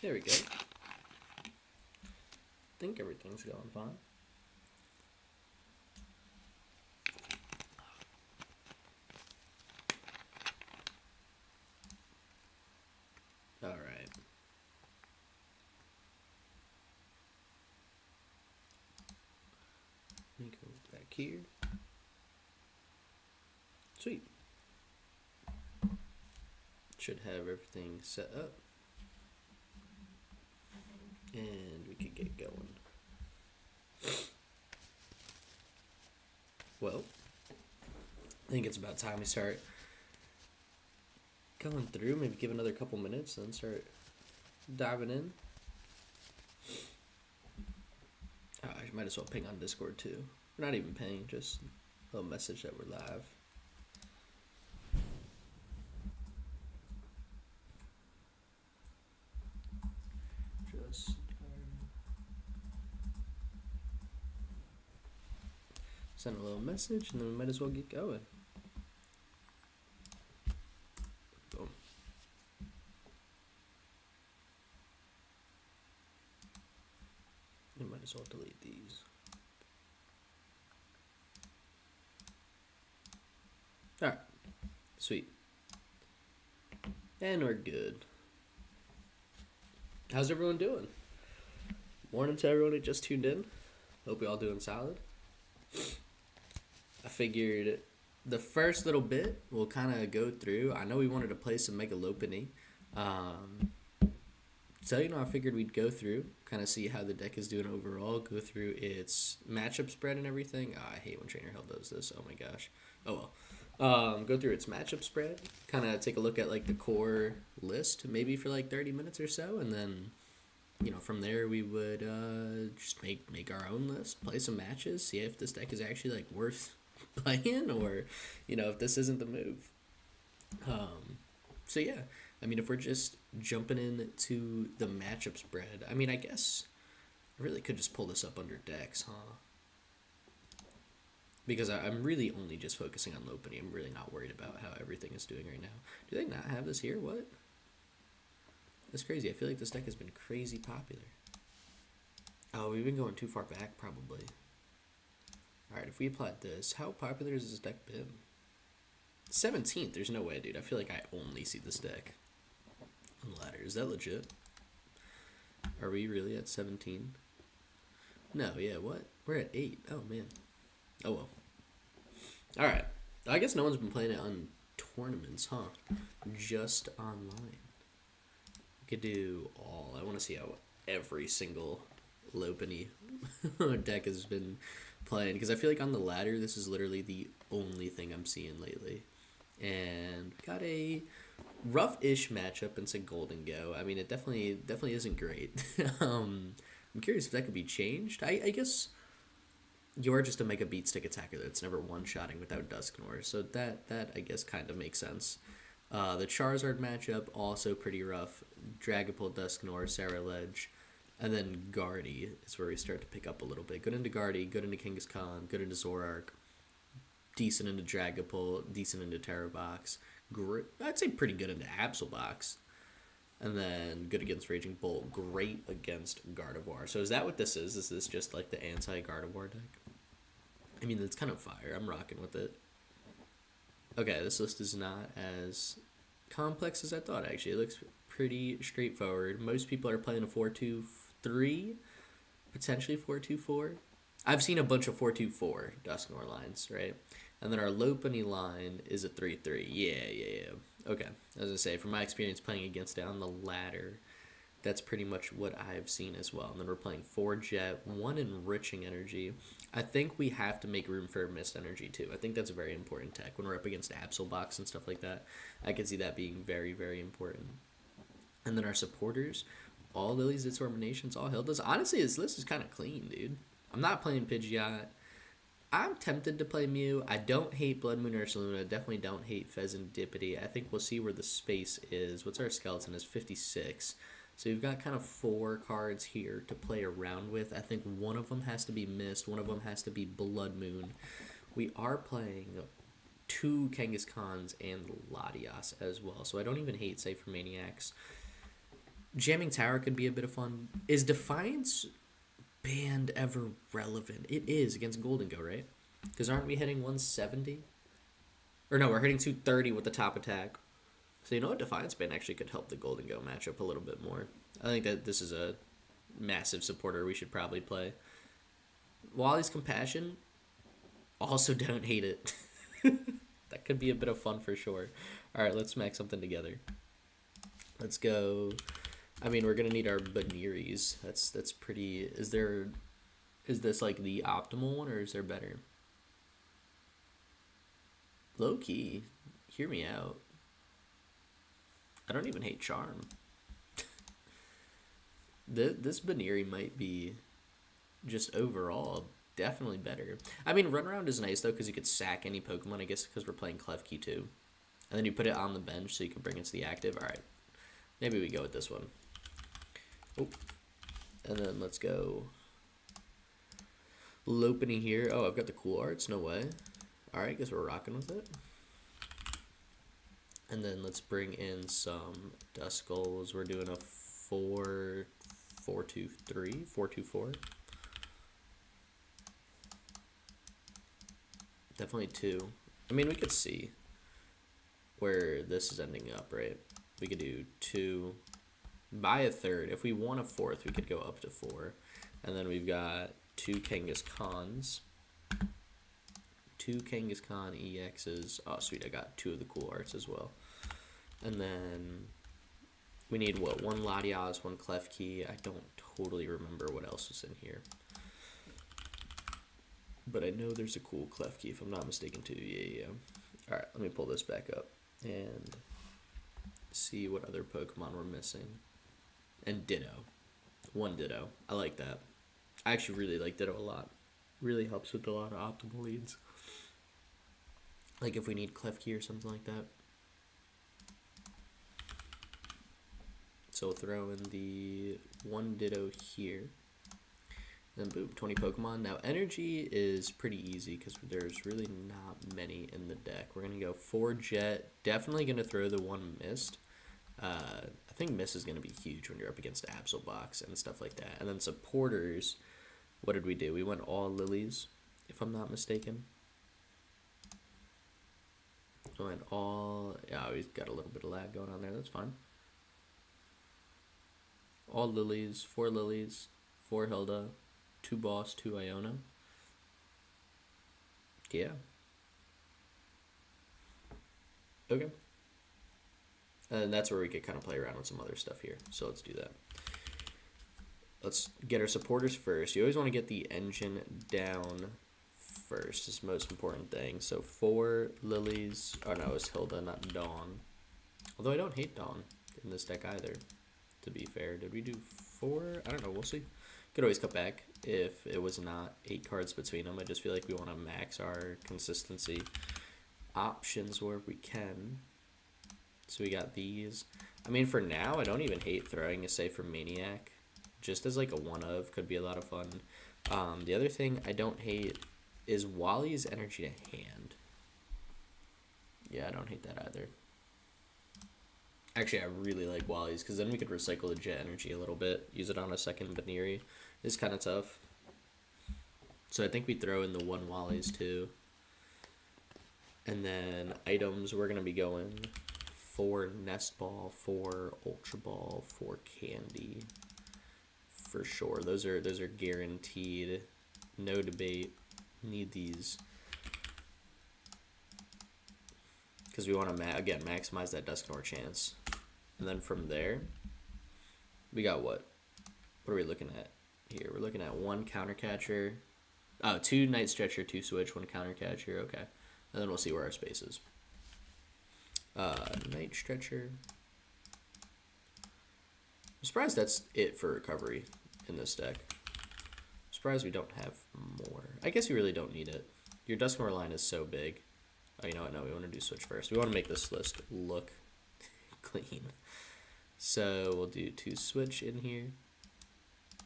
There we go. I think everything's going fine. All right. Let me go back here. Sweet. Should have everything set up. And we could get going. Well, I think it's about time we start going through. Maybe give another couple minutes, then start diving in. Oh, I might as well ping on Discord too. We're not even paying, just a little message that we're live. Just send a little message and then we might as well get going. Boom. You might as well delete these. Alright. Sweet. And we're good. How's everyone doing? Morning to everyone who just tuned in. Hope you're all doing solid. I figured the first little bit we'll kind of go through. I know we wanted to play some Mega Lopunny. So, I figured we'd go through, kind of see how the deck is doing overall, go through its matchup spread and everything. Oh, I hate when Trainer Hill does this. Oh my gosh. Oh well. Go through its matchup spread, kind of take a look at like the core list, maybe for like 30 minutes or so, and then, from there we would just make our own list, play some matches, see if this deck is actually like worth playing, or if this isn't the move. So yeah, if we're just jumping into the matchup spread, I guess I really could just pull this up under decks, huh? Because I'm really only just focusing on Lopunny. I'm really not worried about how everything is doing right now. Do they not have this here? What? That's crazy. I feel like this deck has been crazy popular. Oh, we've been going too far back, probably. Alright, if we applied this, how popular has this deck been? 17th? There's no way, dude. I feel like I only see this deck on the ladder. Is that legit? Are we really at 17? No, yeah, what? We're at 8. Oh, man. Oh, well. Alright. I guess no one's been playing it on tournaments, huh? Just online. We could do all. I want to see how every single Lopunny deck has been playing. Because I feel like on the ladder, this is literally the only thing I'm seeing lately. And got a rough-ish matchup into Golden Go. It definitely isn't great. I'm curious if that could be changed. I guess you're just a Mega Beat Stick attacker that's never one-shotting without Dusknoir, so that I guess kind of makes sense. The Charizard matchup, also pretty rough. Dragapult, Dusknoir, Sarah Ledge, and then Guardy is where we start to pick up a little bit. Good into Guardy, good into Kangaskhan, good into Zoroark, decent into Dragapult, decent into Terrorbox. I'd say pretty good into Absolbox. And then good against Raging Bolt, great against Gardevoir. So is that what this is? Is this just like the anti-Gardevoir deck? It's kind of fire. I'm rocking with it. Okay, this list is not as complex as I thought, actually. It looks pretty straightforward. Most people are playing a 4-2-3, potentially 4-2-4. I've seen a bunch of 4-2-4 Dusknoir lines, right? And then our Lopunny line is a 3-3. Yeah. Okay, as I say, from my experience playing against it on the ladder, that's pretty much what I've seen as well. And then we're playing 4 Jet, 1 Enriching Energy. I think we have to make room for Mist Energy too. I think that's a very important tech when we're up against Absolbox and stuff like that. I can see that being very, very important. And then our supporters, all Lilies, Determinations, all Hildas. Honestly, this list is kind of clean, dude. I'm not playing Pidgeot. I'm tempted to play Mew. I don't hate Blood Moon Ursaluna. Definitely don't hate Pheasantipity. I think we'll see where the space is. What's our skeleton? Is 56. So we've got kind of 4 cards here to play around with. I think one of them has to be Mist. One of them has to be Blood Moon. We are playing 2 Kangaskhan's and Latias as well. So I don't even hate Cypher Maniacs. Jamming Tower could be a bit of fun. Is Defiance Band ever relevant? It is against Golden Go, right? Because aren't we hitting 170? Or no, we're hitting 230 with the top attack. So you know what? Defiance Band actually could help the Golden Go matchup a little bit more. I think that this is a massive supporter we should probably play. Wally's Compassion, also don't hate it. That could be a bit of fun for sure. Alright, let's smack something together. Let's go. I mean, we're gonna need our Baniris. That's pretty. Is this like the optimal one, or is there better? Low key, hear me out. I don't even hate Charm. This Baniri might be just overall definitely better. I mean, Run Around is nice though because you could sack any Pokemon. I guess because we're playing Klefki too, and then you put it on the bench so you can bring it to the active. All right, maybe we go with this one. Oh, and then let's go Lopunny here. Oh, I've got the cool arts. No way. All right, guess we're rocking with it. And then let's bring in some Duskulls. We're doing a 4-2-4. Definitely 2. I mean, we could see where this is ending up, right? We could do 2, buy a 3rd. If we want a 4th, we could go up to 4. And then we've got 2 Kangaskhan's. 2 Kangaskhan EXs. Oh, sweet, I got 2 of the cool arts as well. And then we need, what, 1 Latias, 1 Klefki. I don't totally remember what else is in here. But I know there's a cool Klefki, if I'm not mistaken, too. Yeah. Alright, let me pull this back up and see what other Pokemon we're missing. And Ditto. 1 Ditto. I like that. I actually really like Ditto a lot. Really helps with a lot of optimal leads. Like if we need Klefki or something like that. So we'll throw in the 1 Ditto here. Then boom, 20 Pokemon. Now energy is pretty easy because there's really not many in the deck. We're going to go 4 Jet. Definitely going to throw the 1 Mist. I think Mist is going to be huge when you're up against Absolbox and stuff like that. And then supporters, what did we do? We went all Lilies, if I'm not mistaken. We went all, yeah, we've got a little bit of lag going on there. That's fine. All Lilies, 4 Lilies, 4 Hilda, 2 Boss, 2 Iona. Yeah. Okay. And that's where we could kind of play around with some other stuff here. So let's do that. Let's get our supporters first. You always want to get the engine down first. It's the most important thing. So 4 Lilies. Oh no, it's Hilda, not Dawn. Although I don't hate Dawn in this deck either, to be fair. Did we do 4? I don't know. We'll see. Could always cut back if it was not 8 cards between them. I just feel like we want to max our consistency options where we can. So we got these. I mean, for now, I don't even hate throwing a Safe for Maniac. Just as like a one-of, could be a lot of fun. The other thing I don't hate is Wally's Energy to Hand. Yeah, I don't hate that either. Actually, I really like Wally's, because then we could recycle the Jet Energy a little bit. Use it on a second Baniri. It's kind of tough. So I think we throw in the 1 Wally's too. And then items, we're going to be going 4 Nest Ball, 4 Ultra Ball, 4 Candy. For sure. Those are guaranteed. No debate. Need these. Because we want to, again, maximize that Dusknoir chance. And then from there, we got what? What are we looking at here? We're looking at 1 Counter Catcher. Oh, 2 Night Stretcher, 2 Switch, 1 Counter Catcher. Okay. And then we'll see where our space is. Night Stretcher. I'm surprised that's it for recovery in this deck. I'm surprised we don't have more. I guess you really don't need it. Your Dusknoir line is so big. Oh, you know what? No, we want to do Switch first. We want to make this list look clean. So we'll do 2 Switch in here.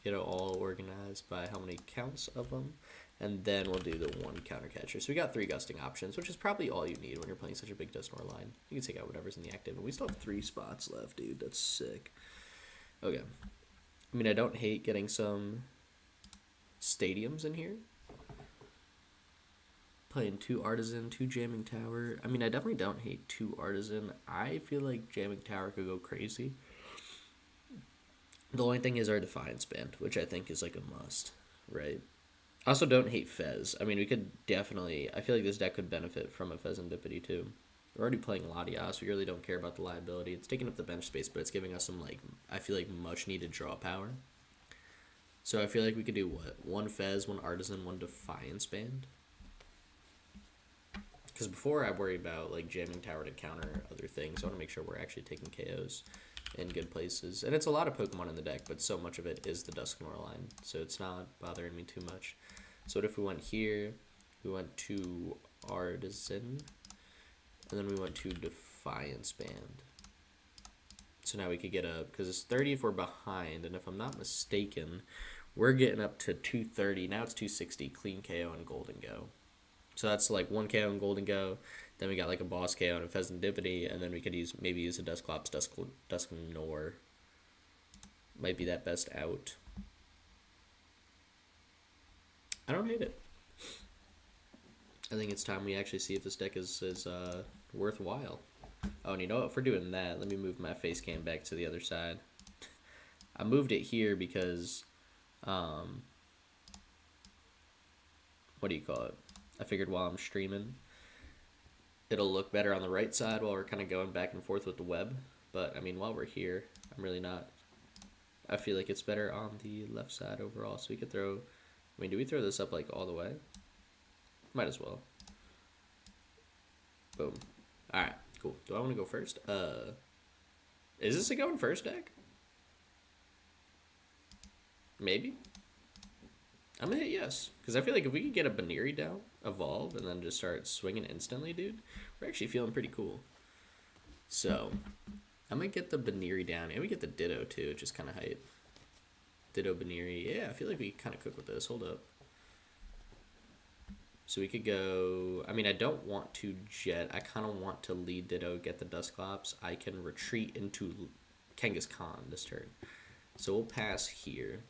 Get it all organized by how many counts of them. And then we'll do the 1 Counter Catcher. So we got 3 gusting options, which is probably all you need when you're playing such a big Dusknoir line. You can take out whatever's in the active. And we still have 3 spots left, dude. That's sick. Okay. I mean, I don't hate getting some stadiums in here. Playing 2 Artisan, 2 Jamming Tower. I mean, I definitely don't hate 2 Artisan. I feel like Jamming Tower could go crazy. The only thing is our Defiance Band, which I think is like a must, right? I also don't hate Fez. I mean, we could definitely... I feel like this deck could benefit from a Fezandipity, too. We're already playing Latias. We really don't care about the liability. It's taking up the bench space, but it's giving us some, like, I feel like much-needed draw power. So I feel like we could do, what? 1 Fez, 1 Artisan, 1 Defiance Band? Because before I worry about, like, Jamming Tower to counter other things. I want to make sure we're actually taking KOs in good places. And it's a lot of Pokemon in the deck, but so much of it is the Dusknoir line. So it's not bothering me too much. So what if we went here, we went to Artisan, and then we went to Defiance Band. So now we could get up, because it's 30 if we're behind, and if I'm not mistaken, we're getting up to 230. Now it's 260, clean KO and Golden Go. So that's like 1 KO and Golden Go. Then we got like a Boss KO and a Fezandipity, and then we could maybe use a Dusclops, Dusknoir. Might be that best out. I don't hate it. I think it's time we actually see if this deck is worthwhile. Oh, and you know what? If we're doing that, let me move my face cam back to the other side. I moved it here because, what do you call it? I figured while I'm streaming, it'll look better on the right side while we're kind of going back and forth with the web. But, I mean, while we're here, I'm really not. I feel like it's better on the left side overall. So we could throw, I mean, do we throw this up like all the way? Might as well. Boom. Alright, cool. Do I want to go first? Is this a going first deck? Maybe. I'm gonna hit yes. Because I feel like if we could get a Baneri down, evolve, and then just start swinging instantly, dude, we're actually feeling pretty cool. So, I might get the Baneri down, and we get the Ditto too, which is kind of hype. Ditto Baneri. Yeah, I feel like we kind of cook with this. Hold up. So we could go... I mean, I don't want to jet. I kind of want to lead Ditto, get the Dusclops. I can retreat into Kangaskhan this turn. So we'll pass here.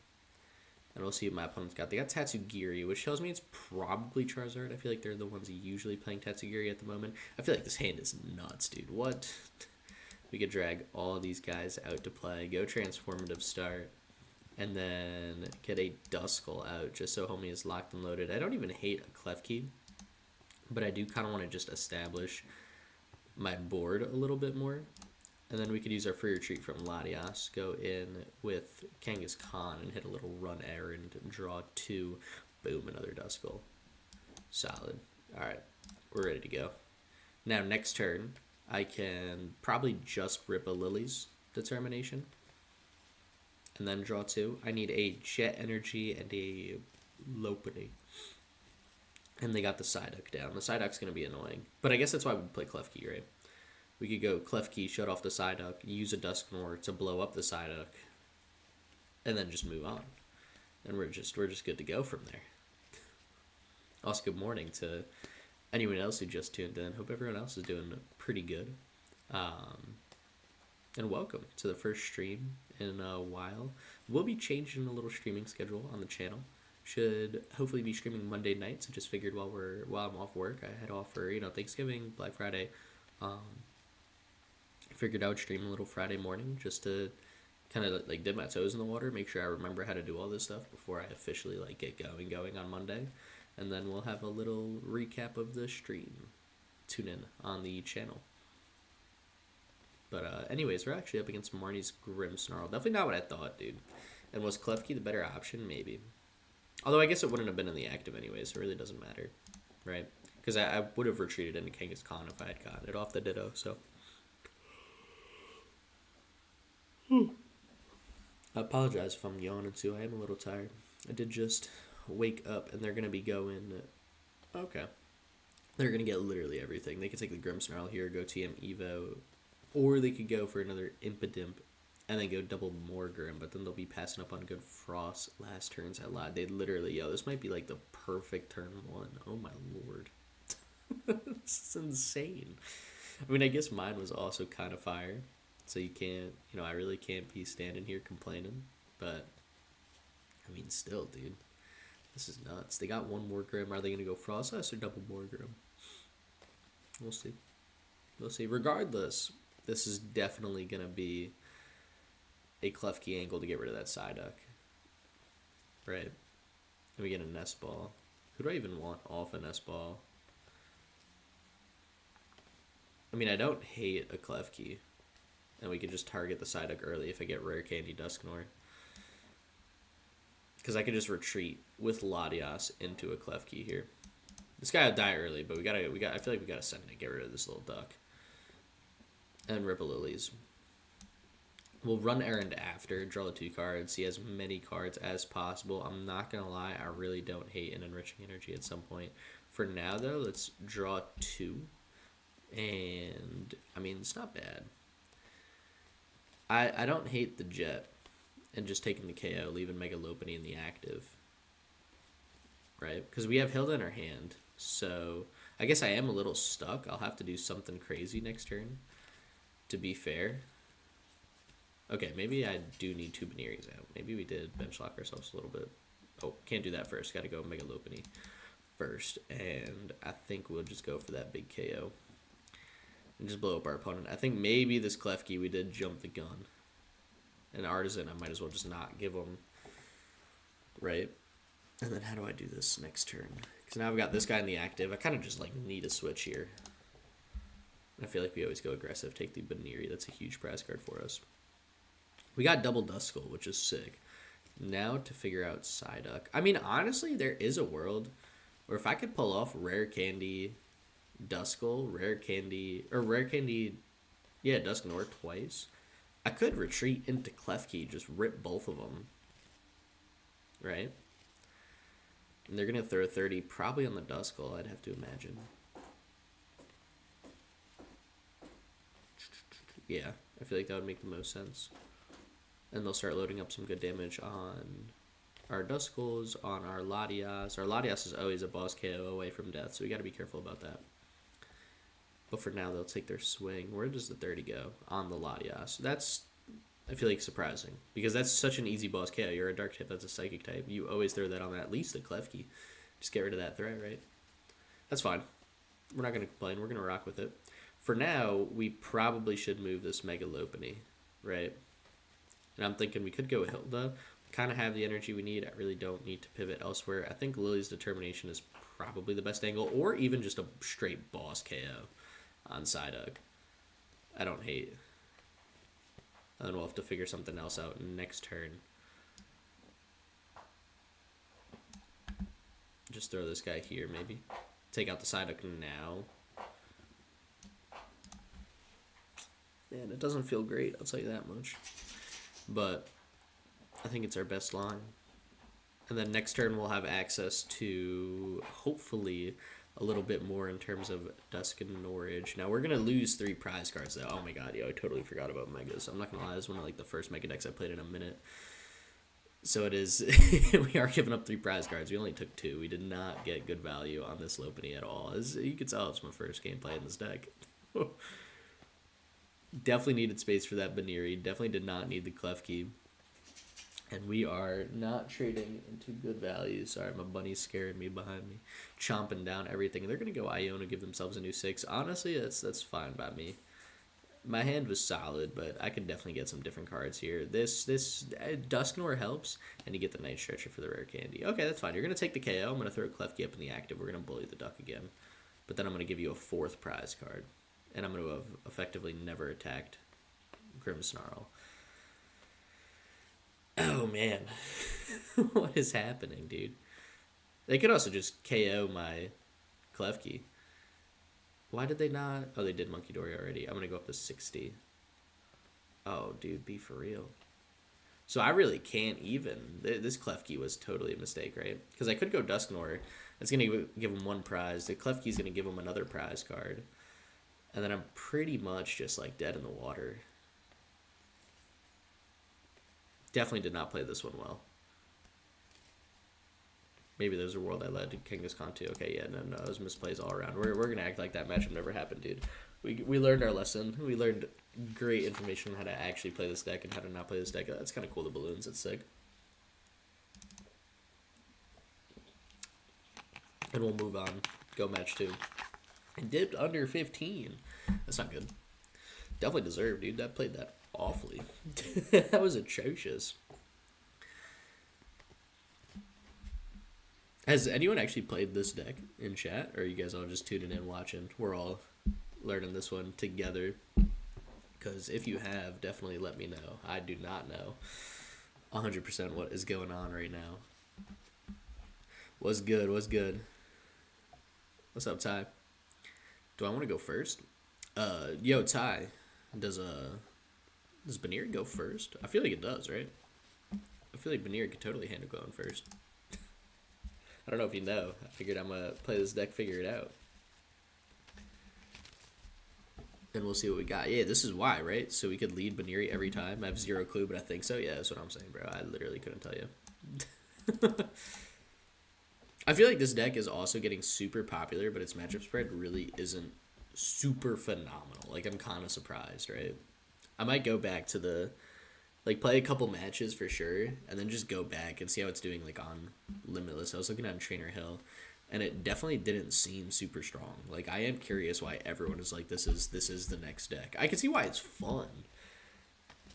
And we'll see what my opponent's got. They got Tatsugiri, which tells me it's probably Charizard. I feel like they're the ones usually playing Tatsugiri at the moment. I feel like this hand is nuts, dude. What? We could drag all of these guys out to play. Go Transformative Start. And then get a Duskull out just so homie is locked and loaded. I don't even hate a Klefki, but I do kind of want to just establish my board a little bit more. And then we could use our free retreat from Latias, go in with Kangaskhan and hit a little run errand and draw 2. Boom, another Duskull. Solid. Alright, we're ready to go. Now, next turn, I can probably just rip a Lily's Determination. And then draw 2. I need a Jet Energy and a Lopunny. And they got the Psyduck down. The Psyduck's going to be annoying. But I guess that's why we play Klefki, right? We could go Klefki, shut off the Psyduck, use a Dusknoir to blow up the Psyduck, and then just move on. And we're just good to go from there. Also, good morning to anyone else who just tuned in. Hope everyone else is doing pretty good. And welcome to the first stream in a while. We'll be changing a little streaming schedule on the channel. Should hopefully be streaming Monday nights. I just figured while I'm off work, I head off for Thanksgiving, Black Friday. Figured I would stream a little Friday morning just to kind of like dip my toes in the water, make sure I remember how to do all this stuff before I officially like get going on Monday, and then we'll have a little recap of the stream. Tune in on the channel. But anyways, we're actually up against Marnie's Grimmsnarl. Definitely not what I thought, dude. And was Klefki the better option? Maybe. Although I guess it wouldn't have been in the active anyway, so it really doesn't matter, right? Because I would have retreated into Kangaskhan if I had gotten it off the Ditto, so. I apologize if I'm yawning too. I am a little tired. I did just wake up, and they're going to be going... Okay. They're going to get literally everything. They could take the Grimmsnarl here, go TM Evo, or they could go for another Impidimp, and then go double Morgrim, but then they'll be passing up on good Frost last turns. I lied. They literally... this might be like the perfect turn 1. Oh my lord. This is insane. I mean, I guess mine was also kind of fire. So you can't, I really can't be standing here complaining. But, I mean, still, dude. This is nuts. They got one Morgrim. Are they going to go Frost Ice or double Morgrim? We'll see. We'll see. Regardless, this is definitely going to be a Klefki angle to get rid of that Psyduck. Right. And we get a Nest Ball. Who do I even want off a Nest Ball? I mean, I don't hate a Klefki. And we can just target the Psyduck early if I get Rare Candy Dusknoir. Because I could just retreat with Latias into a Klefki here. This guy will die early, but I feel like we gotta send it to get rid of this little duck. And Ripple Lilies. We'll run Errand after, draw the 2 cards, see as many cards as possible. I'm not gonna lie, I really don't hate an Enriching Energy at some point. For now, though, let's draw 2. And, I mean, it's not bad. I don't hate the Jet. And just taking the KO, leaving Mega Lopunny in the active. Right? Because we have Hilda in our hand. So, I guess I am a little stuck. I'll have to do something crazy next turn. To be fair. Okay, maybe I do need 2 Baneri's out. Maybe we did bench lock ourselves a little bit. Oh, can't do that first. Gotta go Mega Lopunny first. And I think we'll just go for that big KO. And just blow up our opponent. I think maybe this Klefki, we did jump the gun. An Artisan, I might as well just not give him. Right? And then how do I do this next turn? Because now I've got this guy in the active. I kind of just like need a switch here. I feel like we always go aggressive. Take the Baneri. That's a huge prize card for us. We got double Duskull, which is sick. Now to figure out Psyduck. I mean, honestly, there is a world where if I could pull off Rare Candy Duskull, Rare Candy, yeah, Dusknoir twice, I could retreat into Klefki, just rip both of them. Right? And they're going to throw 30 probably on the Duskull, I'd have to imagine. Yeah, I feel like that would make the most sense. And they'll start loading up some good damage on our Duskulls, on our Latias. Our Latias is always a boss KO away from death, so we got to be careful about that. But for now, they'll take their swing. Where does the 30 go? On the Latias. That's, I feel like, surprising. Because that's such an easy boss KO. You're a Dark type, that's a Psychic type. You always throw that on at least the Klefki. Just get rid of that threat, right? That's fine. We're not going to complain. We're going to rock with it. For now, we probably should move this Mega Lopunny, right? And I'm thinking we could go with Hilda. We kind of have the energy we need. I really don't need to pivot elsewhere. I think Lily's Determination is probably the best angle, or even just a straight boss KO on Psyduck. I don't hate. And then we'll have to figure something else out next turn. Just throw this guy here, maybe. Take out the Psyduck now. Man, it doesn't feel great, I'll tell you that much. But I think it's our best line. And then next turn we'll have access to, hopefully, a little bit more in terms of Dusknoir. Now, we're going to lose 3 prize cards, though. Oh my god, yo, I totally forgot about Megas. I'm not going to lie, this is one of like, the first Mega decks I played in a minute. So it is, we are giving up 3 prize cards. We only took 2. We did not get good value on this Lopunny at all. As you can tell, it's my first game playing this deck. Definitely needed space for that Baneri. Definitely did not need the Klefki. And we are not trading into good value. Sorry, my bunny's scaring me behind me. Chomping down everything. They're going to go Iona, give themselves a new 6. Honestly, that's fine by me. My hand was solid, but I could definitely get some different cards here. This Dusknoir helps, and you get the Night Stretcher for the Rare Candy. Okay, that's fine. You're going to take the KO. I'm going to throw a Klefki up in the active. We're going to bully the duck again. But then I'm going to give you a 4th prize card. And I'm going to have effectively never attacked Grimmsnarl. Oh, man. What is happening, dude? They could also just KO my Klefki. Why did they not? Oh, they did Monkey Dory already. I'm going to go up to 60. Oh, dude, be for real. So I really can't even. This Klefki was totally a mistake, right? Because I could go Dusknoir. It's going to give him 1 prize. The Klefki's going to give him another prize card. And then I'm pretty much just like dead in the water. Definitely did not play this one well. Maybe there's a world I led to Genghis Khan too. Okay, yeah, no, it was misplays all around. We're gonna act like that matchup never happened, dude. We learned our lesson. We learned great information on how to actually play this deck and how to not play this deck. That's kind of cool, the balloons. That's sick. And we'll move on. Go match 2. And dipped under 15. That's not good. Definitely deserved, dude. That played that awfully. That was atrocious. Has anyone actually played this deck in chat? Or are you guys all just tuning in watching? We're all learning this one together. Because if you have, definitely let me know. I do not know 100% what is going on right now. What's good? What's good? What's up, Ty? Do I want to go first? Yo, Ty, does Banir go first? I feel like it does, right? I feel like Banir could totally handle going first. I don't know if you know. I figured I'm gonna play this deck, figure it out. And we'll see what we got. Yeah, this is why, right? So we could lead Baniri every time. I have zero clue, but I think so. Yeah, that's what I'm saying, bro. I literally couldn't tell you. I feel like this deck is also getting super popular, but its matchup spread really isn't super phenomenal. Like, I'm kind of surprised, right? I might go back to play a couple matches for sure, and then just go back and see how it's doing, like, on Limitless. I was looking on Trainer Hill, and it definitely didn't seem super strong. Like, I am curious why everyone is like, this is the next deck. I can see why it's fun,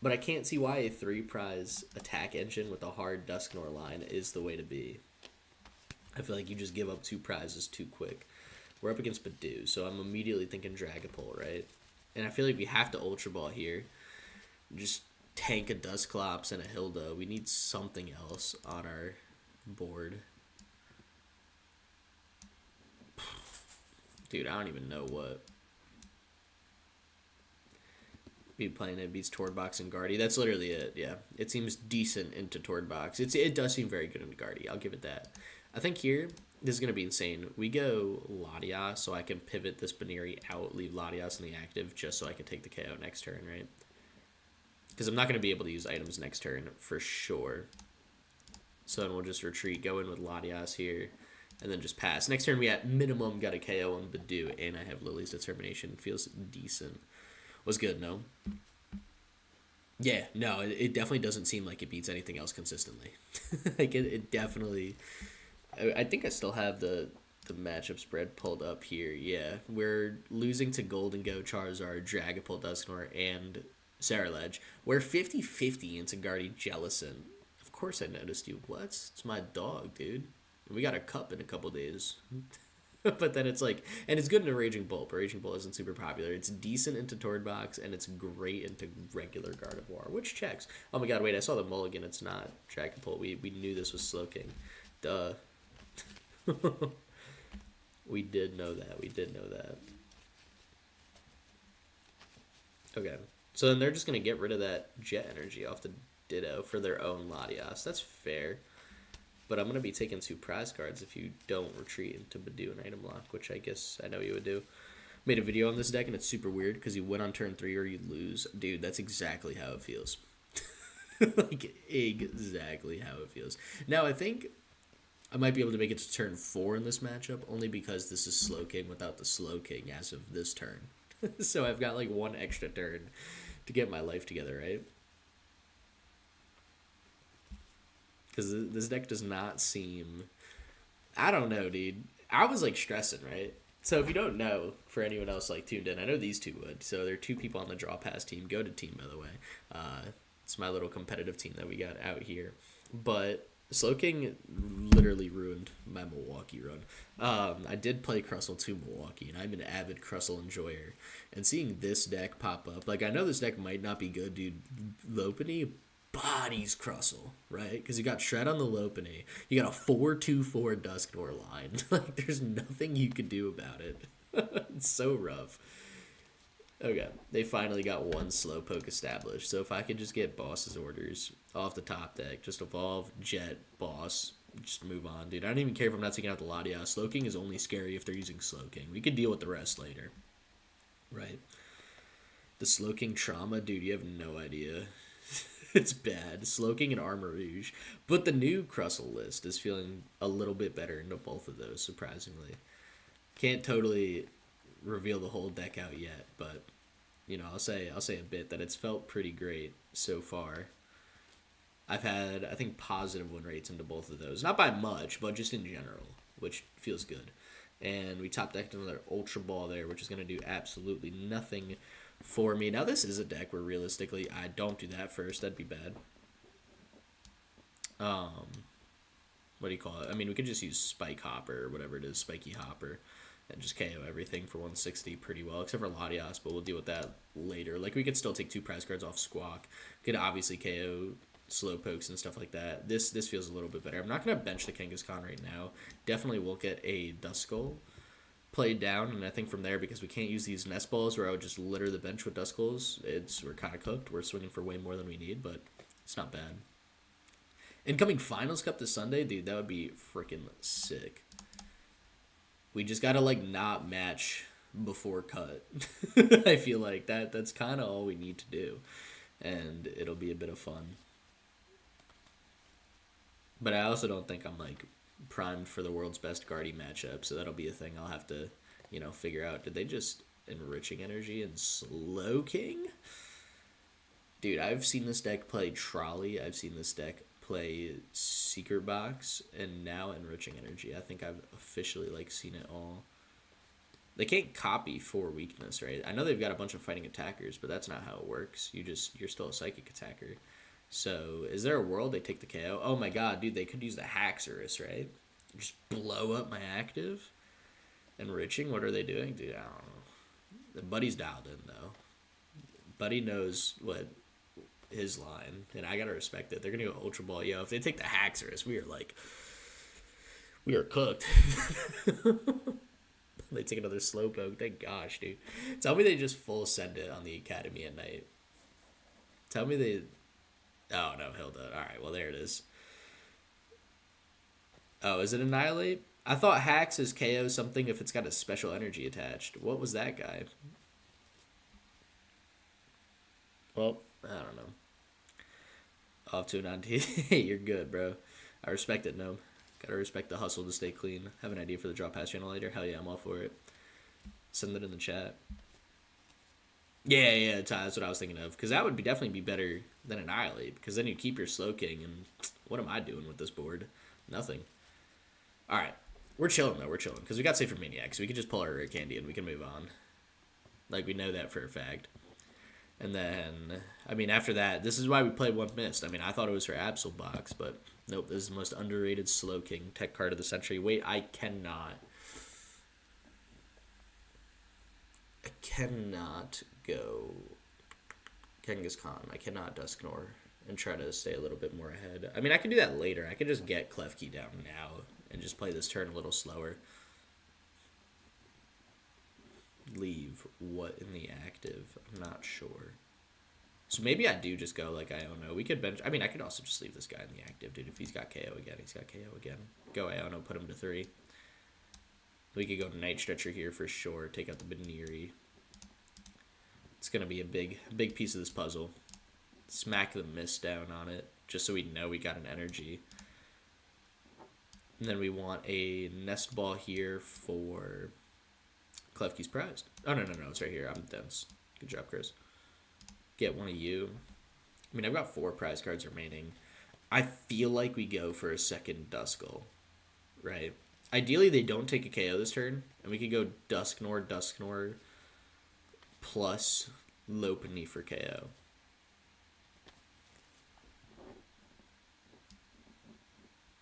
but I can't see why a 3-prize attack engine with a hard Dusknoir line is the way to be. I feel like you just give up 2 prizes too quick. We're up against Badoo, so I'm immediately thinking Dragapult, right? And I feel like we have to Ultra Ball here. Just tank a Dusclops and a Hilda. We need something else on our board. Dude, I don't even know what. Be playing it beats Tordbox and Guardy. That's literally it, yeah. It seems decent into Tordbox. It does seem very good into Guardy. I'll give it that. I think here, this is going to be insane. We go Latias, so I can pivot this Baniri out, leave Latias in the active, just so I can take the KO next turn, right? Because I'm not going to be able to use items next turn, for sure. So then we'll just retreat, go in with Latias here, and then just pass. Next turn, we at minimum got a KO on Badoo, and I have Lily's Determination. Feels decent. Was good, no? Yeah, no, it definitely doesn't seem like it beats anything else consistently. Like, it definitely... I think I still have the matchup spread pulled up here. Yeah, we're losing to Golden Go, Charizard, Dragapult, Dusknoir, and Saralege. We're 50-50 into Guardy Jellicent. Of course I noticed you. What? It's my dog, dude. We got a cup in a couple days. But then it's like... And it's good into Raging Bull, but Raging Bull isn't super popular. It's decent into Tordbox, and it's great into regular Gardevoir, which checks. Oh my god, wait, I saw the mulligan. It's not Dragapult. We knew this was Slowking. Duh. We did know that. We did know that. Okay. So then they're just going to get rid of that Jet Energy off the Ditto for their own Latias. That's fair. But I'm going to be taking 2 prize cards if you don't retreat into Badoo and Item Lock, which I guess I know you would do. Made a video on this deck, and it's super weird because you win on turn 3 or you lose. Dude, that's exactly how it feels. Like, exactly how it feels. Now, I think... I might be able to make it to turn 4 in this matchup, only because this is Slowking without the Slowking as of this turn. So I've got like 1 extra turn to get my life together, right? Because this deck does not seem... I don't know, dude. I was like stressing, right? So if you don't know, for anyone else like tuned in, I know these 2 would. So there are 2 people on the Draw Pass team. Go to team, by the way. It's my little competitive team that we got out here. But... Slowking literally ruined my Milwaukee run. I did play Crustle to Milwaukee, and I'm an avid Crustle enjoyer. And seeing this deck pop up, like, I know this deck might not be good, dude. Lopunny bodies Crustle, right? Because you got Shred on the Lopunny. You got a 4-2-4 Dusknoir line. Like, there's nothing you can do about it. It's so rough. Okay, they finally got 1 Slowpoke established. So if I could just get Boss's orders off the top deck, just evolve, Jet, Boss, just move on, dude. I don't even care if I'm not taking out the Latias. Slowking is only scary if they're using Slowking. We can deal with the rest later. Right? The Slowking trauma, dude, you have no idea. It's bad. Slowking and Armor Rouge. But the new Crustle list is feeling a little bit better into both of those, surprisingly. Can't totally reveal the whole deck out yet, but you know, I'll say a bit that it's felt pretty great so far. I've had, I think, positive win rates into both of those. Not by much, but just in general, which feels good. And we top decked another Ultra Ball there, which is going to do absolutely nothing for me. Now, this is a deck where realistically I don't do that first. That'd be bad. What do you call it? I mean, we could just use Spike Hopper or whatever it is, Spiky Hopper, and just KO everything for 160 pretty well, except for Latias, but we'll deal with that later. Like, we could still take 2 prize cards off Squawk. Could obviously KO Slowpokes and stuff like that. This feels a little bit better. I'm not going to bench the Kangaskhan right now. Definitely will get a Duskull played down, and I think from there, because we can't use these Nest Balls where I would just litter the bench with Duskulls, we're kind of cooked. We're swinging for way more than we need, but it's not bad. Incoming Finals Cup this Sunday, dude, that would be freaking sick. We just got to, like, not match before cut. I feel like that's kind of all we need to do, and it'll be a bit of fun. But I also don't think I'm, like, primed for the world's best Guardy matchup, so that'll be a thing I'll have to, you know, figure out. Did they just Enriching Energy and Slowking? Dude, I've seen this deck play Trolley. I've seen this deck play Secret Box, and now Enriching Energy. I think I've officially, like, seen it all. They can't copy for weakness, right? I know they've got a bunch of fighting attackers, but that's not how it works. You're still a psychic attacker. So, is there a world they take the KO? Oh my god, dude, they could use the Haxorus, right? Just blow up my active? Enriching? What are they doing? Dude, I don't know. The Buddy's dialed in, though. Buddy knows what his line, and I gotta respect it. They're gonna go Ultra Ball. Yo, if they take the Haxorus, we are cooked. They take another Slowpoke. Thank gosh, dude. Tell me they just full send it on the Academy at night. Tell me they... Oh, no, Hilda. Alright, well, there it is. Oh, is it Annihilate? I thought Hax is KO something if it's got a special energy attached. What was that guy? Well, I don't know. Off to a 19. Hey, you're good, bro. I respect it, no. Gotta respect the hustle to stay clean. Have an idea for the drop pass channel later? Hell yeah, I'm all for it. Send it in the chat. Yeah, Ty, that's what I was thinking of. Because that would definitely be better than Annihilate. Because then you keep your Slowking, and what am I doing with this board? Nothing. Alright. We're chilling, though. We're chilling. Because we got Safer Maniac, so we can just pull our Rare Candy and we can move on. Like, we know that for a fact. And then, I mean, after that, this is why we played One Mist. I mean, I thought it was for Absol Box, but nope, this is the most underrated Slowking tech card of the century. Wait, I cannot go Kangaskhan. I cannot Dusknoir and try to stay a little bit more ahead. I mean, I can do that later. I could just get Klefki down now and just play this turn a little slower. Leave what in the active? I'm not sure. So maybe I do just go like Iono. We could bench. I mean, I could also just leave this guy in the active, dude. If he's got KO again, he's got KO again. Go Iono, put him to 3. We could go to Night Stretcher here for sure. Take out the Baniri. It's going to be a big piece of this puzzle. Smack the Mist down on it, just so we know we got an energy. And then we want a Nest Ball here for Klefki's Prized. Oh, no, it's right here. I'm dense. Good job, Chris. Get one of you. I mean, I've got 4 prize cards remaining. I feel like we go for a second Duskull, right? Ideally, they don't take a KO this turn, and we could go Dusknoir, plus Lopunny for KO.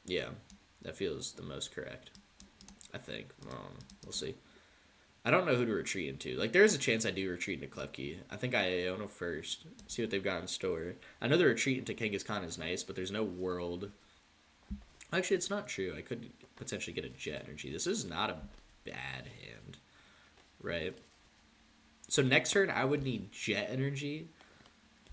Yeah, that feels the most correct, I think. We'll see. I don't know who to retreat into. Like, there's a chance I do retreat into Klefki. I think I Iono first. See what they've got in store. I know the retreat into Kangaskhan is nice, but there's no world. Actually, it's not true. I could potentially get a Jet Energy. This is not a bad hand, right? So next turn, I would need Jet Energy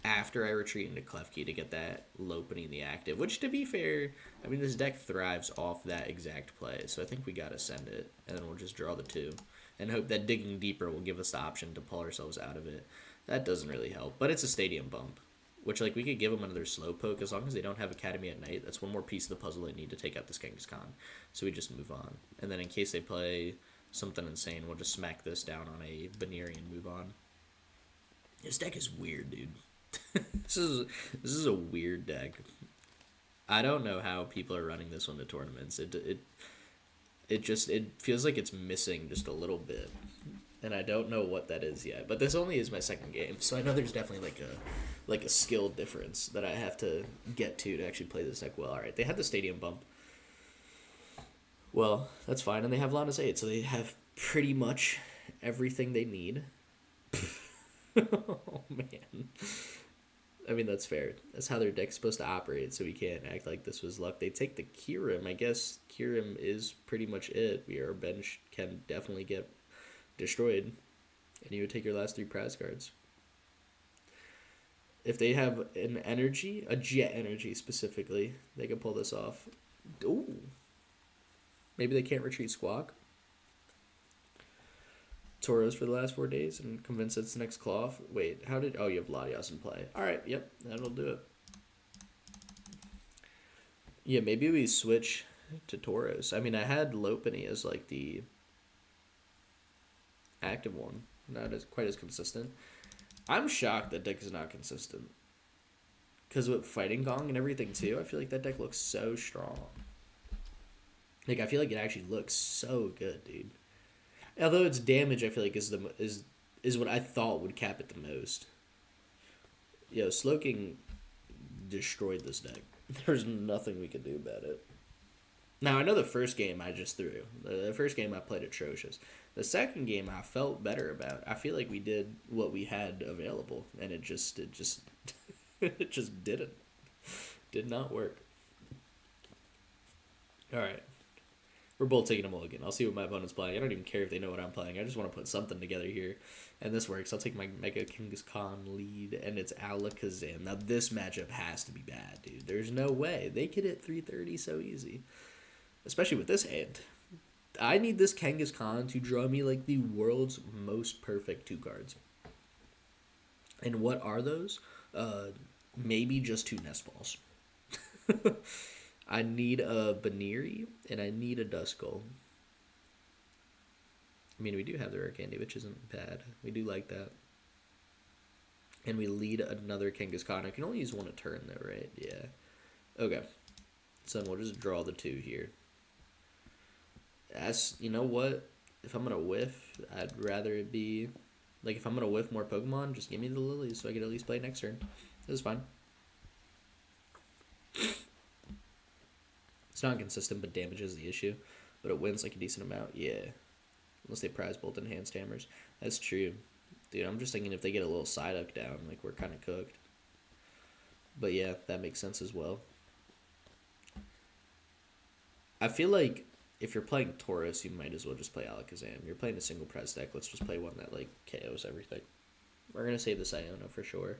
after I retreat into Klefki to get that Lopunny in the active. Which, to be fair, I mean, this deck thrives off that exact play. So I think we got to send it, and then we'll just draw the 2. And hope that digging deeper will give us the option to pull ourselves out of it. That doesn't really help, but it's a stadium bump. which, like, we could give them another Slowpoke as long as they don't have Academy at Night. That's one more piece of the puzzle they need to take out this Kangaskhan. So we just move on. And then in case they play something insane, we'll just smack this down on a Baneri and move on. This deck is weird, dude. This is a weird deck. I don't know how people are running this one to tournaments. It feels like it's missing just a little bit, and I don't know what that is yet. But this only is my second game, so I know there's definitely like a skill difference that I have to get to actually play this deck well. All right, they had the stadium bump. Well, that's fine, and they have Lana's 8, so they have pretty much everything they need. Oh man. I mean, that's fair. That's how their deck's supposed to operate, so we can't act like this was luck. They take the Kyurem. I guess Kyurem is pretty much it. Our bench can definitely get destroyed, and you would take your last 3 prize cards. If they have an energy, a jet energy specifically, they can pull this off. Ooh. Maybe they can't retreat Squawk. Tauros for the last 4 days and convince it's the next Cloth. Wait, how did... Oh, you have Latias in play. Alright, yep, that'll do it. Yeah, maybe we switch to Tauros. I mean, I had Lopunny as, like, the active one. Not as quite as consistent. I'm shocked that deck is not consistent. Because with Fighting Gong and everything, too, I feel like that deck looks so strong. Like, I feel like it actually looks so good, dude. Although its damage, I feel like, is what I thought would cap it the most. Yo, Slowking destroyed this deck. There's nothing we could do about it. Now, I know the first game I just threw. The first game I played atrocious. The second game I felt better about. I feel like we did what we had available, and it just it just didn't. Did not work. Alright. We're both taking a mulligan. I'll see what my opponent's playing. I don't even care if they know what I'm playing. I just want to put something together here. And this works. I'll take my Mega Kangaskhan lead, and it's Alakazam. Now, this matchup has to be bad, dude. There's no way. They could hit 330 so easy. Especially with this hand. I need this Kangaskhan to draw me, like, the world's most perfect 2 cards. And what are those? Maybe just 2 Nest Balls. I need a Baneri, and I need a Duskull. I mean, we do have the Rare Candy, which isn't bad. We do like that. And we lead another Kangaskhan. I can only use 1 a turn, though, right? Yeah. Okay. So then we'll just draw the 2 here. You know what? If I'm going to whiff, I'd rather it be... Like, if I'm going to whiff more Pokemon, just give me the Lilies so I can at least play next turn. This is fine. It's not consistent, but damage is the issue. But it wins like a decent amount. Yeah. Unless they prize bolt enhanced hammers. That's true. Dude, I'm just thinking if they get a little Psyduck down, like, we're kind of cooked. But yeah, that makes sense as well. I feel like if you're playing Tauros, you might as well just play Alakazam. You're playing a single prize deck. Let's just play one that, like, KOs everything. We're going to save this Iona for sure.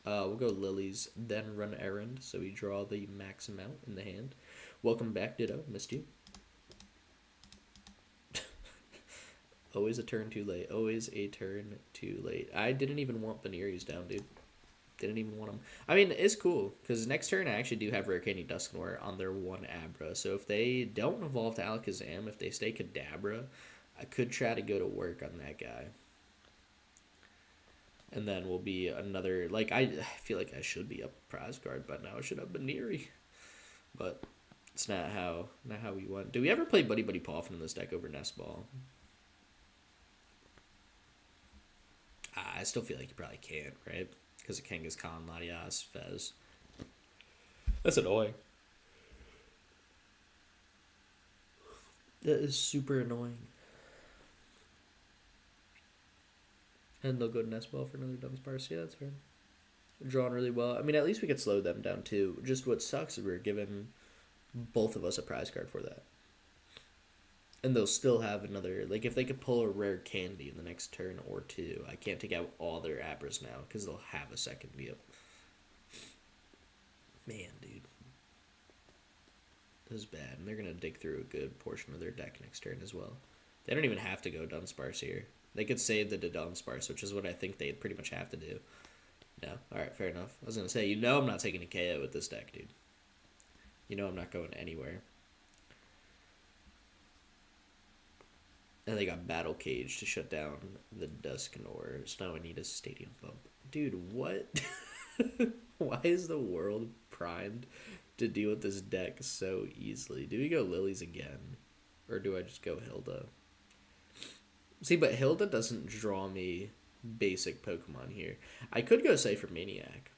We'll go Lilies, then run Errand, so we draw the max amount in the hand. Welcome back, Ditto. Missed you. Always a turn too late. Always a turn too late. I didn't even want Baneri's down, dude. Didn't even want them. I mean, it's cool, because next turn I actually do have Rare Candy Dusknoir on their 1 Abra. So if they don't evolve to Alakazam, if they stay Kadabra, I could try to go to work on that guy. And then will be another, like, I feel like I should be up prize card, but now I should have Baneri. But it's not how we went. Do we ever play Buddy Buddy Poffin in this deck over Nest Ball? I still feel like you probably can't, right? Because of Kangaskhan, Latias, Fez. That's annoying. That is super annoying. And they'll go to Nest Ball for another Dunsparce. Yeah, that's fair. Drawn really well. I mean, at least we could slow them down, too. Just what sucks is we're giving both of us a prize card for that. And they'll still have another... Like, if they could pull a Rare Candy in the next turn or 2, I can't take out all their Abras now, because they'll have a second. Yep. Man, dude. This is bad. And they're going to dig through a good portion of their deck next turn as well. They don't even have to go Dunsparce here. They could save the Dunsparce, which is what I think they'd pretty much have to do. No? Alright, fair enough. I was going to say, you know I'm not taking a KO with this deck, dude. You know I'm not going anywhere. And they got Battle Cage to shut down the Dusknoir. So now I need a Stadium Bump. Dude, what? Why is the world primed to deal with this deck so easily? Do we go Lilies again? Or do I just go Hilda? See, but Hilda doesn't draw me basic Pokemon here. I could go Cypher Maniac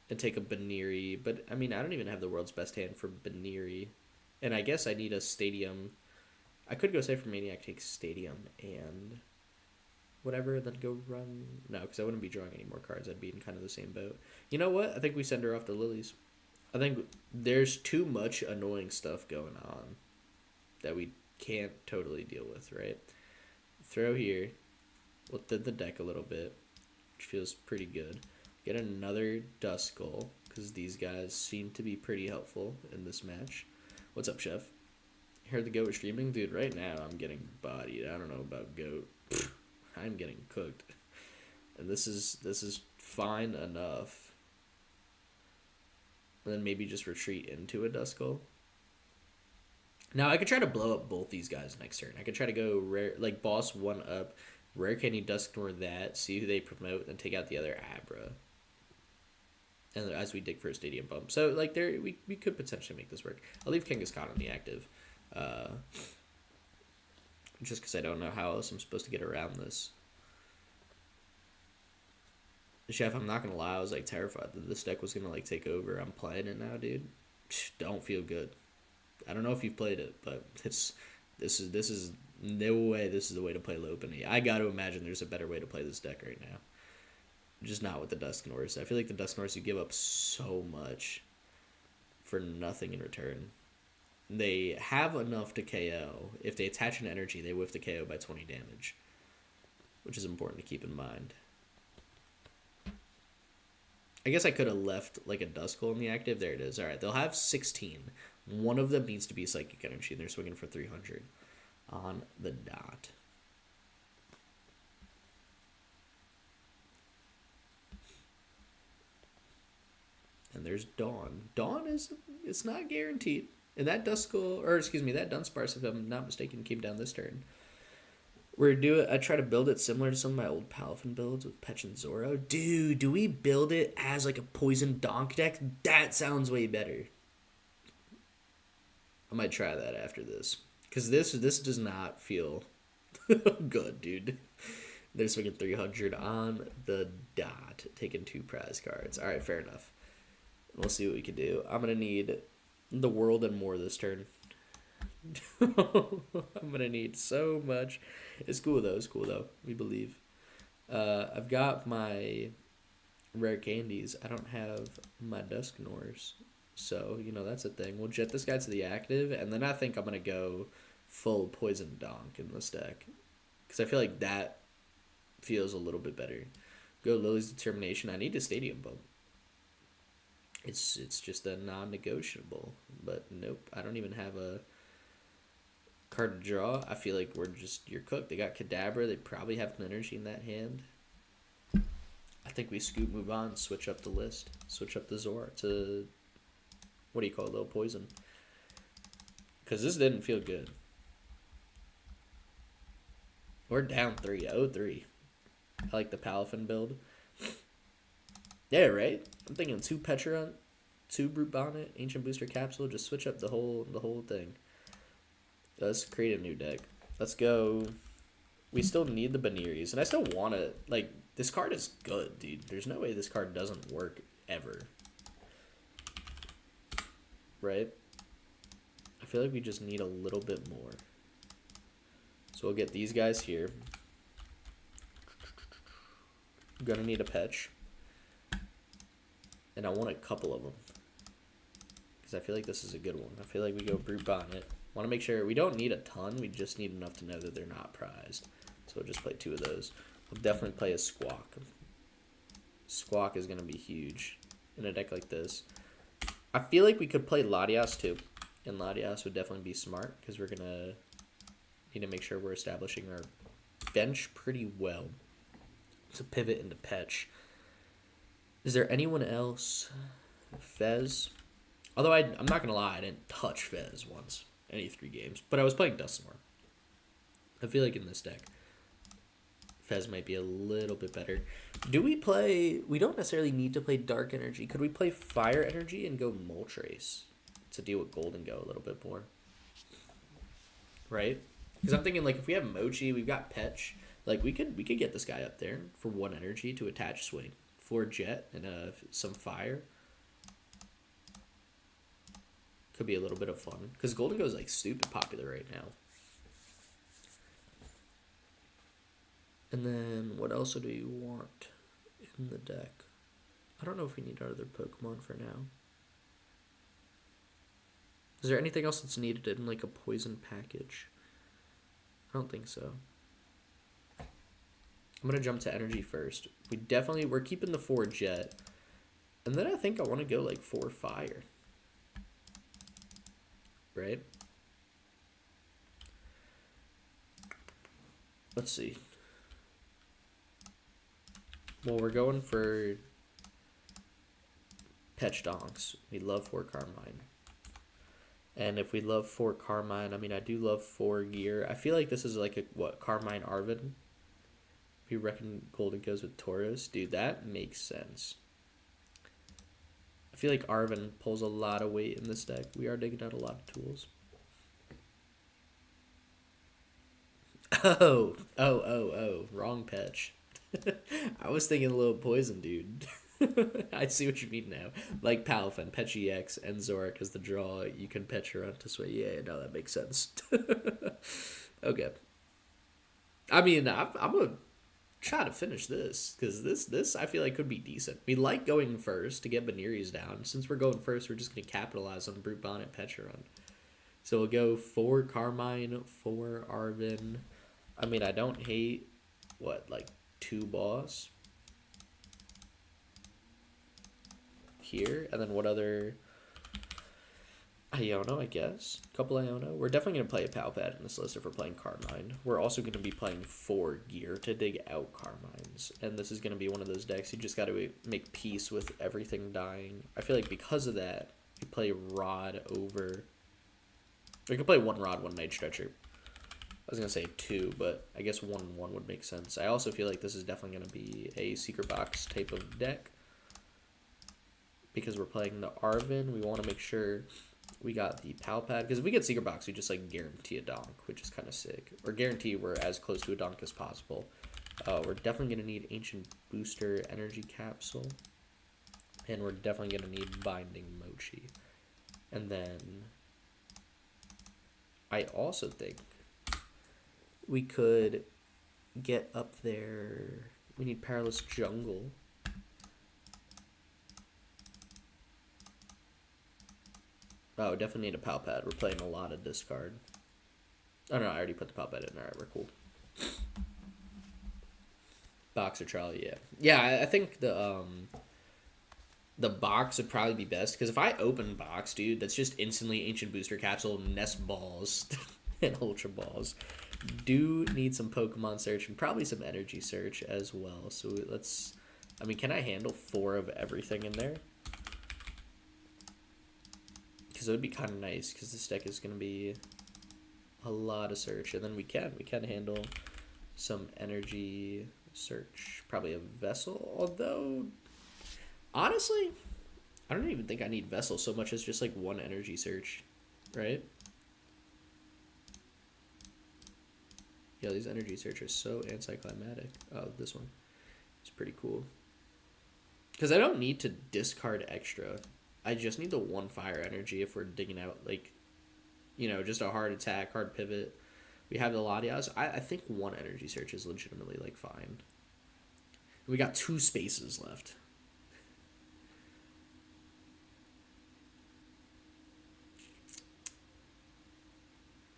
and take a Baniri, but I mean, I don't even have the world's best hand for Baniri. And I guess I need a Stadium. I could go Cypher Maniac, take Stadium, and whatever, then go run. No, because I wouldn't be drawing any more cards. I'd be in kind of the same boat. You know what? I think we send her off to Lilies. I think there's too much annoying stuff going on that we can't totally deal with, right? Throw here. We'll thin the deck a little bit, which feels pretty good. Get another Duskull, because these guys seem to be pretty helpful in this match. What's up, Chef? Heard the Goat was streaming? Dude, right now I'm getting bodied. I don't know about Goat. I'm getting cooked. And this is fine enough. And then maybe just retreat into a Duskull. Now, I could try to blow up both these guys next turn. I could try to go rare, like boss one up, Rare Candy Dusknoir that, see who they promote, then take out the other Abra. And as we dig for a Stadium Bump. So, like, we could potentially make this work. I'll leave Kangaskhan on the active. Just because I don't know how else I'm supposed to get around this. Chef, I'm not going to lie, I was, like, terrified that this deck was going to, like, take over. I'm playing it now, dude. Don't feel good. I don't know if you've played it, but this is no way this is the way to play Lopunny. I got to imagine there's a better way to play this deck right now. Just not with the Dusknoirs. I feel like the Dusknoirs, you give up so much for nothing in return. They have enough to KO. If they attach an energy, they whiff the KO by 20 damage, which is important to keep in mind. I guess I could have left like a Duskull in the active. There it is. All right, they'll have 16. One of them needs to be Psychic Energy, and they're swinging for 300 on the dot. And there's Dawn. Dawn it's not guaranteed. And that Duskull, or excuse me, that Dunsparce, if I'm not mistaken, came down this turn. I try to build it similar to some of my old Palafin builds with Petch and Zoro. Dude, do we build it as like a Poison Donk deck? That sounds way better. I might try that after this. Because this does not feel good, dude. They're swinging 300 on the dot, taking 2 prize cards. All right, fair enough. We'll see what we can do. I'm going to need the world and more this turn. I'm going to need so much. It's cool, though. We believe. I've got my rare candies. I don't have my Dusknoirs. So, that's a thing. We'll jet this guy to the active, and then I think I'm going to go full Poison Donk in this deck. Because I feel like that feels a little bit better. Go Lily's Determination. I need a Stadium Bump. It's just a non-negotiable. But nope, I don't even have a card to draw. I feel like you're cooked. They got Kadabra. They probably have an energy in that hand. I think we scoop, move on, switch up the list. Switch up the Zora to, what do you call it, Little Poison. Because this didn't feel good. We're down 3, 0-3. I like the Palafin build. Yeah, right? I'm thinking 2 Pecharunt, 2 Brute Bonnet, Ancient Booster Capsule, just switch up the whole thing. Let's create a new deck. Let's go. We still need the Baniris, and I still want to, like, this card is good, dude. There's no way this card doesn't work ever. Right? I feel like we just need a little bit more. So we'll get these guys here. I'm gonna need a Petch. And I want a couple of them. Because I feel like this is a good one. I feel like we go Brute Bonnet. Want to make sure we don't need a ton. We just need enough to know that they're not prized. So we'll just play 2 of those. We'll definitely play a Squawk. Squawk is going to be huge in a deck like this. I feel like we could play Latias too. And Latias would definitely be smart. Because we're going to need to make sure we're establishing our bench pretty well. To pivot into Petch. Is there anyone else? Fez. Although I'm not gonna lie, I didn't touch Fez once any 3 games, but I was playing Dusknoir. I feel like in this deck, Fez might be a little bit better. Do we play? We don't necessarily need to play Dark Energy. Could we play Fire Energy and go Moltres to deal with Golden Go a little bit more? Right? Because I'm thinking like if we have Mochi, we've got Petch. Like we could get this guy up there for 1 energy to attach swing, 4 Jet and some Fire. Could be a little bit of fun because Golden Go is like stupid popular right now. And then what else do you want in the deck? I don't know if we need other Pokemon for now. Is there anything else that's needed in like a poison package? I don't think so. I'm gonna jump to energy first. We're keeping the 4 Jet. And then I think I want to go like 4 Fire. Right? Let's see. Well, we're going for Petch Donks. We love 4 Carmine. And if we love 4 Carmine, I mean, I do love 4 Gear. I feel like this is like a, Carmine Arvin? If you reckon Golden goes with Tauros. Dude, that makes sense. I feel like Arvin pulls a lot of weight in this deck. We are digging out a lot of tools. Oh. Wrong Petch. I was thinking a little poison, dude. I see what you mean now. Like Palafin, Petch EX, and Zorak as the draw. You can Petch her onto sway. Yeah, no, that makes sense. Okay. I mean, I'm going to try to finish this, because this I feel like could be decent. We like going first to get Baneri's down. Since we're going first, we're just going to capitalize on Brute Bonnet Petcheron. So we'll go 4 Carmine, 4 Arvin. I mean, I don't hate, like 2 Boss here. And then what other... Iono, I guess. A couple Iono. We're definitely going to play a Palpad in this list if we're playing Carmine. We're also going to be playing 4 Gear to dig out Carmines. And this is going to be one of those decks you just got to make peace with everything dying. I feel like because of that, we play Rod over... We can play 1 Rod, 1 Night Stretcher. I was going to say 2, but I guess 1 and 1 would make sense. I also feel like this is definitely going to be a Secret Box type of deck. Because we're playing the Arvin, we want to make sure we got the Palpad. Because if we get Secret Box, we just like guarantee a donk, which is kind of sick. Or guarantee we're as close to a donk as possible. We're definitely going to need Ancient Booster Energy Capsule. And we're definitely going to need Binding Mochi. And then I also think we could get up there. We need Perilous Jungle. Oh, definitely need a Palpad. We're playing a lot of discard. Oh no, I already put the Palpad in. Alright, we're cool. Box or Trolley, yeah. Yeah, I think the box would probably be best, because if I open box, dude, that's just instantly Ancient Booster Capsule, Nest Balls, and Ultra Balls. Do need some Pokemon Search and probably some Energy Search as well. So let's... I mean, can I handle 4 of everything in there? Because it would be kind of nice, because this deck is going to be a lot of search. And then we can handle some Energy Search. Probably a Vessel, although... Honestly, I don't even think I need Vessel so much as just like 1 Energy Search, right? Yeah, these Energy Search are so anticlimactic. Oh, this one is pretty cool. Because I don't need to discard extra. I just need the 1 Fire Energy if we're digging out, like, you know, just a hard attack, hard pivot. We have the Latias. I think 1 Energy Search is legitimately, like, fine. We got 2 spaces left.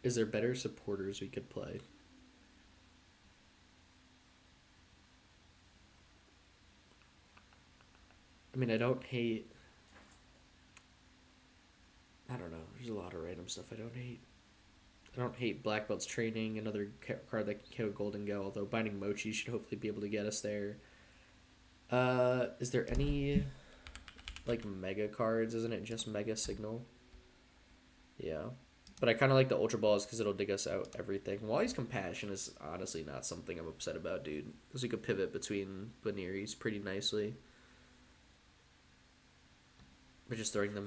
Is there better supporters we could play? I mean, I don't hate... I don't know. There's a lot of random stuff I don't hate. I don't hate Black Belt's Training, another card that can kill Golden Go, although Binding Mochi should hopefully be able to get us there. Is there any, like, mega cards? Isn't it just Mega Signal? Yeah. But I kind of like the Ultra Balls because it'll dig us out everything. Wally's Compassion is honestly not something I'm upset about, dude. Because we could pivot between Baniris pretty nicely. We're just throwing the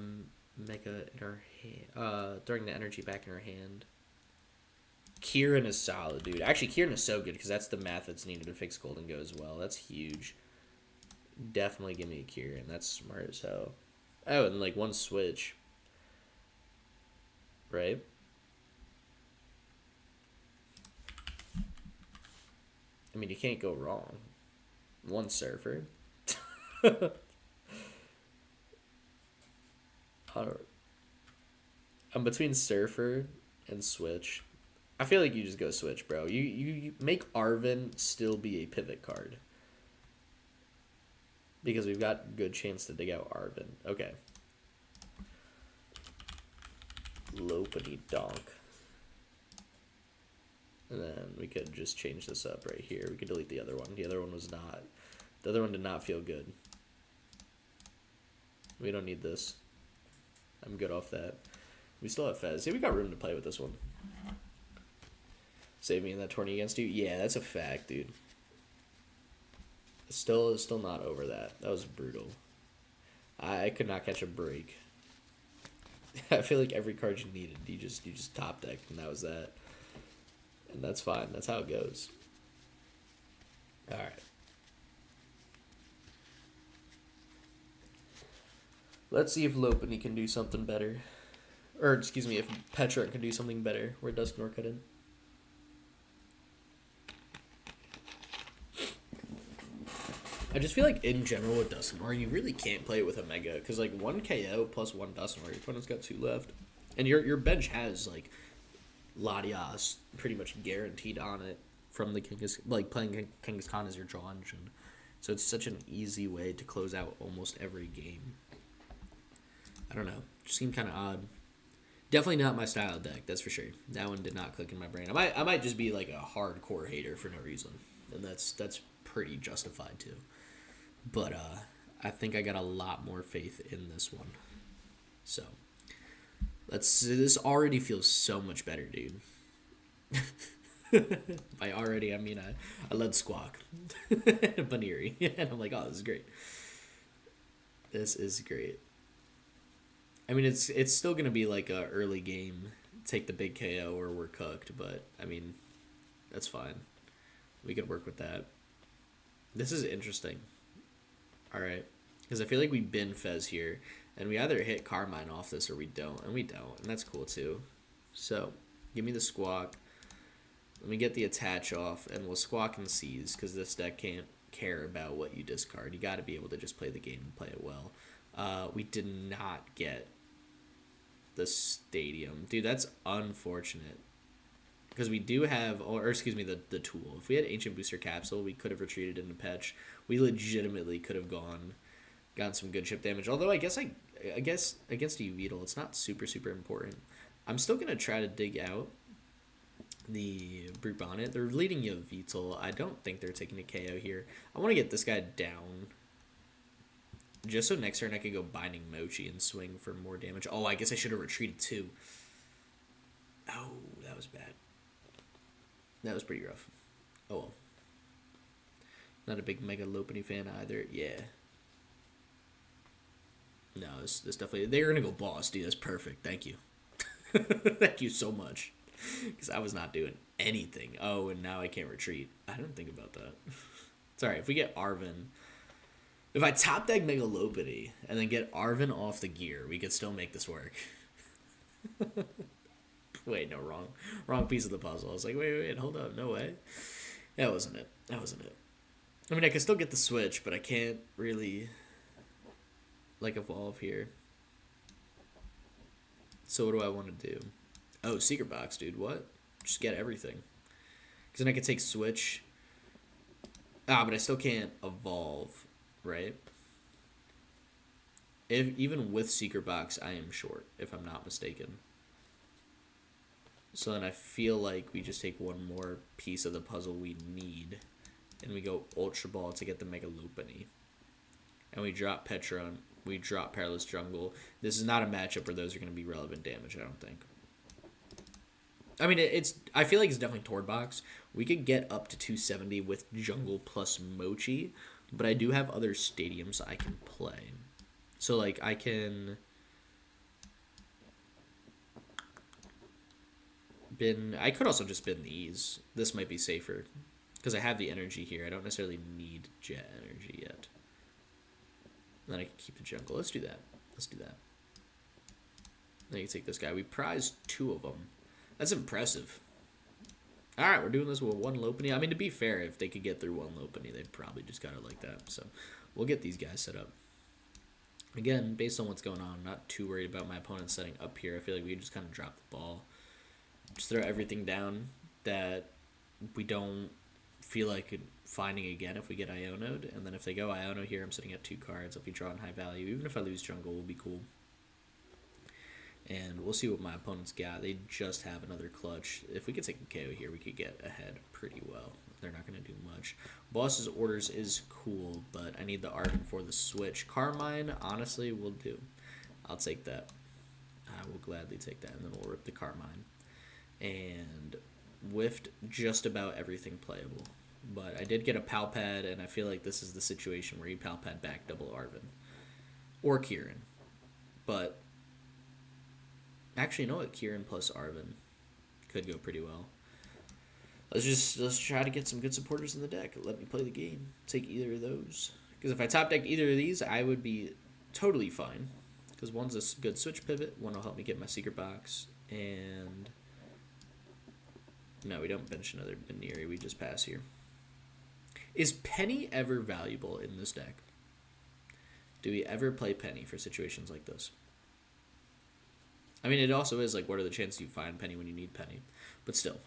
Mega in our hand. Throwing the energy back in our hand. Kieran is solid, dude. Actually, Kieran is so good because that's the math that's needed to fix Golden Go as well. That's huge. Definitely give me a Kieran. That's smart as hell. Oh, and like one switch. Right? I mean, you can't go wrong. One Surfer. I'm between Surfer and Switch. I feel like you just go Switch, bro. You make Arven still be a pivot card. Because we've got good chance to dig out Arven. Okay. Lopunny Donk. And then we could just change this up right here. We could delete the other one. The other one was not. The other one did not feel good. We don't need this. I'm good off that. We still have Fez. Yeah, we got room to play with this one. Save me in that tourney against you? Yeah, that's a fact, dude. Still not over that. That was brutal. I could not catch a break. I feel like every card you needed, you just top decked, and that was that. And that's fine. That's how it goes. All right. Let's see if Lopunny can do something better. Or, excuse me, if Petra can do something better. Where Dusknor cut in. I just feel like in general with Dusknor, you really can't play it with a Mega. Because, like, 1 KO plus 1 Dusknor, your opponent's got 2 left. And your bench has, like, Latias pretty much guaranteed on it from the Genghis, like, playing Genghis Khan as your draw engine. So it's such an easy way to close out almost every game. I don't know. Just seemed kind of odd. Definitely not my style of deck, that's for sure. That one did not click in my brain. I might just be like a hardcore hater for no reason, and that's pretty justified too. But I think I got a lot more faith in this one. So this already feels so much better, dude. By already, I mean I led Squawk, Baniri, and I'm like, oh, this is great. This is great. I mean, it's still gonna be like a early game, take the big KO or we're cooked. But I mean, that's fine. We could work with that. This is interesting. All right, because I feel like we bin Fez here, and we either hit Carmine off this or we don't, and we don't, and that's cool too. So give me the Squawk. Let me get the attach off, and we'll Squawk and Seize because this deck can't care about what you discard. You got to be able to just play the game and play it well. We did not get the Stadium. Dude, that's unfortunate. Because we do have, or excuse me, the tool. If we had Ancient Booster Capsule, we could have retreated into Petch. We legitimately could have gotten some good chip damage. Although I guess against Yveedle, it's not super important. I'm still going to try to dig out the Brute Bonnet. They're leading Yveedle. I don't think they're taking a KO here. I want to get this guy down. Just so next turn I could go Binding Mochi and swing for more damage. Oh, I guess I should have retreated too. Oh, that was bad. That was pretty rough. Oh well. Not a big Mega Lopunny fan either. Yeah. No, this definitely... They're going to go boss, dude. That's perfect. Thank you. Thank you so much. Because I was not doing anything. Oh, and now I can't retreat. I didn't think about that. It's alright. If we get Arven... If I top deck Mega Lopunny and then get Arven off the gear, we could still make this work. Wait, no, wrong piece of the puzzle. I was like, wait, hold up, no way. That wasn't it. I mean, I can still get the switch, but I can't really, like, evolve here. So what do I want to do? Oh, Secret Box, dude, what? Just get everything. Because then I could take switch. But I still can't evolve. Right? Even with Secret Box, I am short, if I'm not mistaken. So then I feel like we just take one more piece of the puzzle we need, and we go Ultra Ball to get the Mega Lopunny. and we drop Petra, we drop Perilous Jungle. This is not a matchup where those are going to be relevant damage, I don't think. I mean, I feel like it's definitely Tord Box. We could get up to 270 with Jungle plus Mochi, but I do have other stadiums I can play. So, like, I can... I could also just bin these. This might be safer, because I have the energy here. I don't necessarily need jet energy yet. And then I can keep the jungle. Let's do that. Let's do that. Then you can take this guy. We prized 2 of them. That's impressive. Alright, we're doing this with 1 Lopunny. I mean, to be fair, if they could get through 1 Lopunny, they'd probably just got it like that. So, we'll get these guys set up. Again, based on what's going on, I'm not too worried about my opponent setting up here. I feel like we just kind of drop the ball. Just throw everything down that we don't feel like finding again if we get Iono'd. And then if they go Iono here, I'm sitting at 2 cards. If we draw in high value, even if I lose jungle, will be cool. And we'll see what my opponent's got. They just have another clutch. If we could take a KO here, we could get ahead pretty well. They're not going to do much. Boss's Orders is cool, but I need the Arvin for the switch. Carmine, honestly, will do. I'll take that. I will gladly take that, and then we'll rip the Carmine. And whiffed just about everything playable. But I did get a Palpad, and I feel like this is the situation where you Palpad back double Arvin. Or Kieran. But... actually, you know what? Kieran plus Arvin could go pretty well. Let's try to get some good supporters in the deck. Let me play the game. Take either of those. Because if I top deck either of these, I would be totally fine. Because one's a good switch pivot. One will help me get my secret box. And... no, we don't bench another Baniri. We just pass here. Is Penny ever valuable in this deck? Do we ever play Penny for situations like this? I mean, it also is like, what are the chances you find Penny when you need Penny? But still.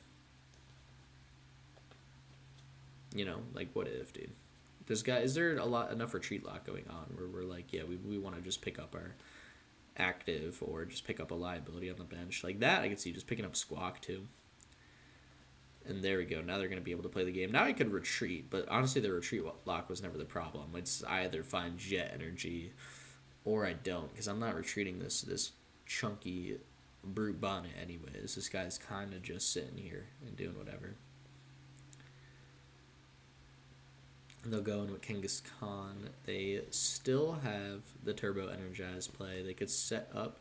You know, like, what if, dude? Is there enough retreat lock going on where we're like, yeah, we want to just pick up our active or just pick up a liability on the bench? Like that, I could see just picking up Squawk, too. And there we go. Now they're going to be able to play the game. Now I could retreat, but honestly, the retreat lock was never the problem. It's I either find jet energy or I don't, because I'm not retreating this chunky brute bonnet anyways. This guy's kind of just sitting here and doing whatever. And they'll go in with Genghis Khan. They still have the Turbo Energized play. They could set up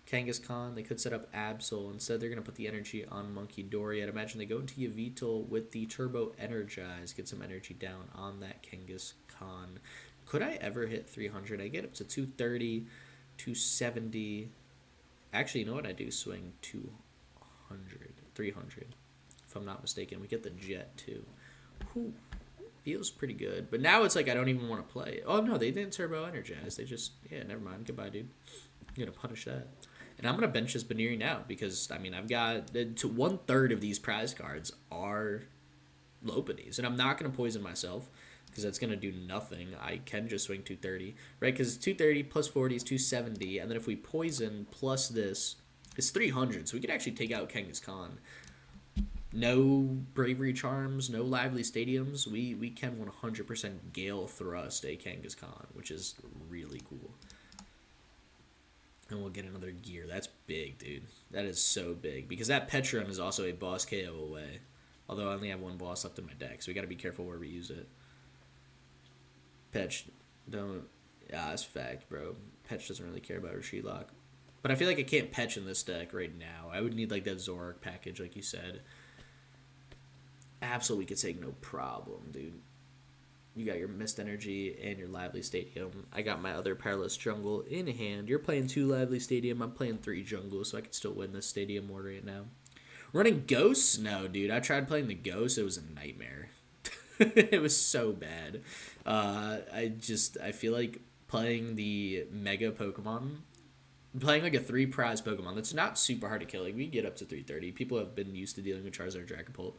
Genghis Khan. They could set up Absol. Instead, they're going to put the energy on Monkey Dory. I'd imagine they go into Yveltal with the Turbo Energized. Get some energy down on that Genghis Khan. Could I ever hit 300? I get up to 230, 270. Actually, you know what? I do swing 200, 300. If I'm not mistaken. We get the jet, too. Whew. Feels pretty good. But now it's like I don't even want to play. Oh, no, they didn't Turbo Energize. They just, yeah, never mind. Goodbye, dude. I'm going to punish that. And I'm going to bench this Baniri now because, I mean, I've got to 1/3 of these prize cards are Lopunnies. And I'm not going to poison myself because that's going to do nothing. I can just swing 230, right? Because 230 plus 40 is 270. And then if we poison plus this, it's 300. So we could actually take out Genghis Khan. No Bravery Charms, no Lively Stadiums. We can 100% Gale Thrust a Genghis Khan, which is really cool. And we'll get another gear. That's big, dude. That is so big. Because that Petron is also a boss KO away. Although I only have 1 boss left in my deck, so we got to be careful where we use it. Petch, don't... yeah, that's fact, bro. Petch doesn't really care about retreat lock. But I feel like I can't Petch in this deck right now. I would need, like, that Zorak package, like you said. Absolutely, we could take no problem, dude. You got your Mist Energy and your Lively Stadium. I got my other Perilous Jungle in hand. You're playing 2 Lively Stadium. I'm playing 3 Jungle, so I can still win this Stadium War right now. Running Ghosts? No, dude. I tried playing the Ghost. It was a nightmare. It was so bad. I feel like playing the Mega Pokemon, playing like a 3 prize Pokemon, that's not super hard to kill. Like, we get up to 330. People have been used to dealing with Charizard, Dragapult.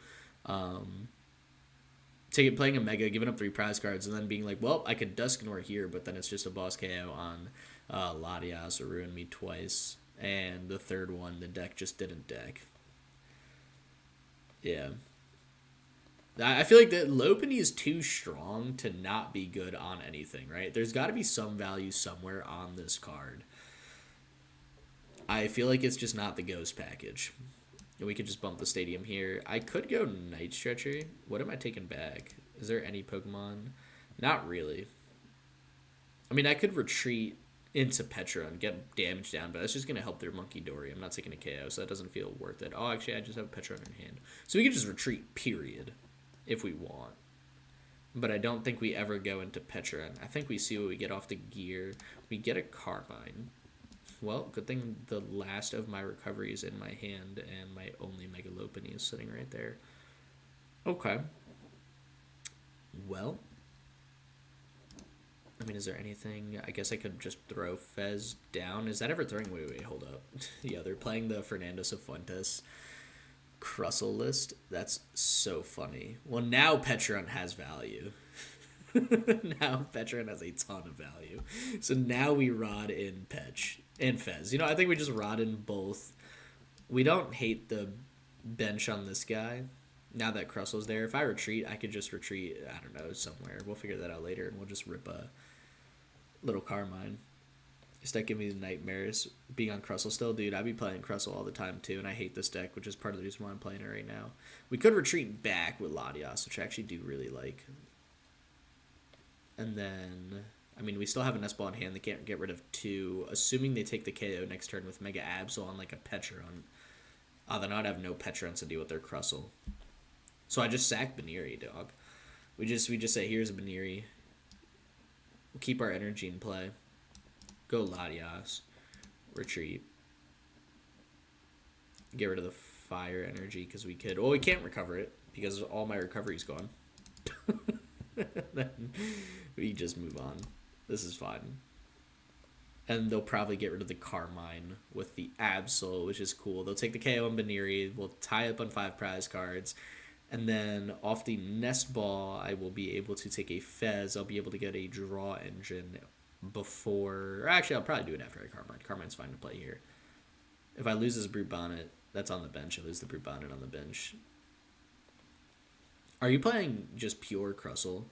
Playing a Mega, giving up 3 prize cards, and then being like, well, I could Dusknoir here, but then it's just a boss KO on Latias, or ruined me twice. And the third one, the deck just didn't deck. Yeah. I feel like that Lopunny is too strong to not be good on anything, right? There's got to be some value somewhere on this card. I feel like it's just not the Ghost package. And we could just bump the stadium here. I could go Night Stretcher. What am I taking back? Is there any Pokemon? Not really. I mean, I could retreat into Petra and get damage down, but that's just going to help their Monkey Dory. I'm not taking a KO, so that doesn't feel worth it. Oh, actually, I just have Petra in hand. So we can just retreat, period, if we want. But I don't think we ever go into Petra. I think we see what we get off the gear. We get a Carmine. Well, good thing the last of my recovery is in my hand, and my only Mega Lopunny is sitting right there. Okay. Well, I mean, is there anything? I guess I could just throw Fez down. Is that ever throwing? Wait, hold up. Yeah, they're playing the Fernando Cifuentes Crustle list. That's so funny. Well, now Petron has value. Now Petron has a ton of value. So now we rod in Petch and Fez. You know, I think we just rod in both. We don't hate the bench on this guy. Now that Crustle's there, if I retreat, I could just retreat, I don't know, somewhere. We'll figure that out later, and we'll just rip a little Carmine. This deck give me the nightmares being on Crustle still. Dude, I'd be playing Crustle all the time, too, and I hate this deck, which is part of the reason why I'm playing it right now. We could retreat back with Latias, which I actually do really like. And then, I mean, we still have an S-Ball in hand. They can't get rid of 2, assuming they take the KO next turn with Mega Absol on, like, a Petron. Then I'd have no Petrons to deal with their Crustle. So I just sack Baniri, dog. We just say, here's a Baniri. We'll keep our energy in play. Go Latias. Retreat. Get rid of the fire energy because we could. Well, we can't recover it because all my recovery's gone. Then we just move on. This is fine. And they'll probably get rid of the Carmine with the Absol, which is cool. They'll take the KO on Baniri. We'll tie up on 5 prize cards. And then off the Nest Ball, I will be able to take a Fez. I'll be able to get a Draw Engine before... Or actually, I'll probably do it after a Carmine. Carmine's fine to play here. If I lose this Brute Bonnet, that's on the bench. I lose the Brute Bonnet on the bench. Are you playing just pure Crustle?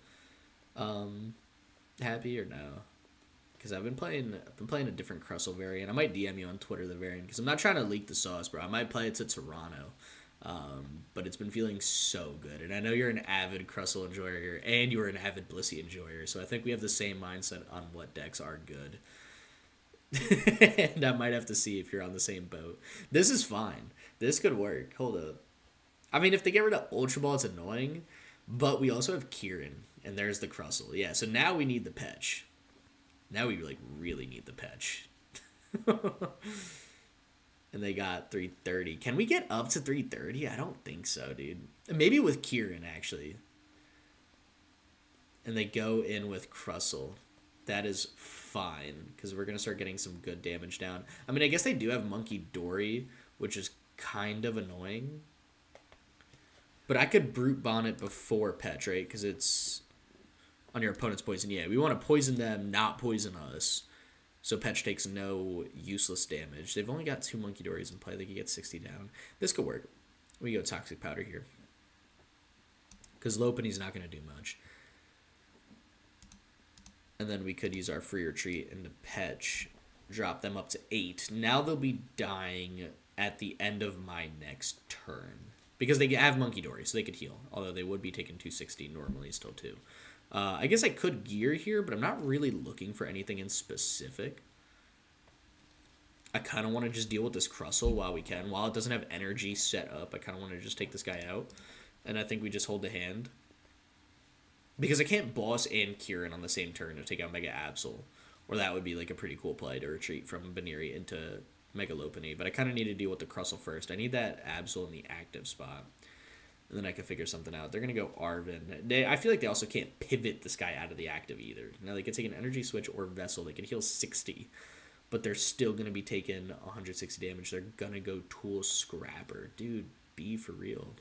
Happy or no? Because I've been playing a different Crustle variant. I might DM you on Twitter the variant because I'm not trying to leak the sauce, bro. I might play it to Toronto. But it's been feeling so good. And I know you're an avid Crustle enjoyer and you're an avid Blissey enjoyer. So I think we have the same mindset on what decks are good. And I might have to see if you're on the same boat. This is fine. This could work. Hold up. I mean, if they get rid of Ultra Ball, it's annoying. But we also have Kieran. And there's the Crustle. Yeah, so now we need the Petch. Now we really need the Petch. And they got 330. Can we get up to 330? I don't think so, dude. Maybe with Kieran, actually. And they go in with Crustle. That is fine, because we're going to start getting some good damage down. I mean, I guess they do have Monkey Dory, which is kind of annoying. But I could Brute Bonnet before Petch, right? Because it's on your opponent's poison. Yeah, we want to poison them, not poison us. So Petch takes no useless damage. They've only got 2 Monkey Dories in play. They could get 60 down. This could work. We go Toxic Powder here. Because Lopunny's not going to do much. And then we could use our free retreat into Petch. Drop them up to 8. Now they'll be dying at the end of my next turn. Because they have Monkey Dory, so they could heal. Although they would be taking 260 normally still too. I guess I could gear here, but I'm not really looking for anything in specific. I kind of want to just deal with this Crustle while we can. While it doesn't have energy set up, I kind of want to just take this guy out. And I think we just hold the hand. Because I can't boss and Kieran on the same turn to take out Mega Absol. Or that would be like a pretty cool play to retreat from Baniri into Mega Lopunny. But I kind of need to deal with the Crustle first. I need that Absol in the active spot. And then I can figure something out. They're going to go Arven. I feel like they also can't pivot this guy out of the active either. Now, they could take an Energy Switch or Vessel. They could heal 60. But they're still going to be taking 160 damage. They're going to go Tool Scrapper. Dude, be for real.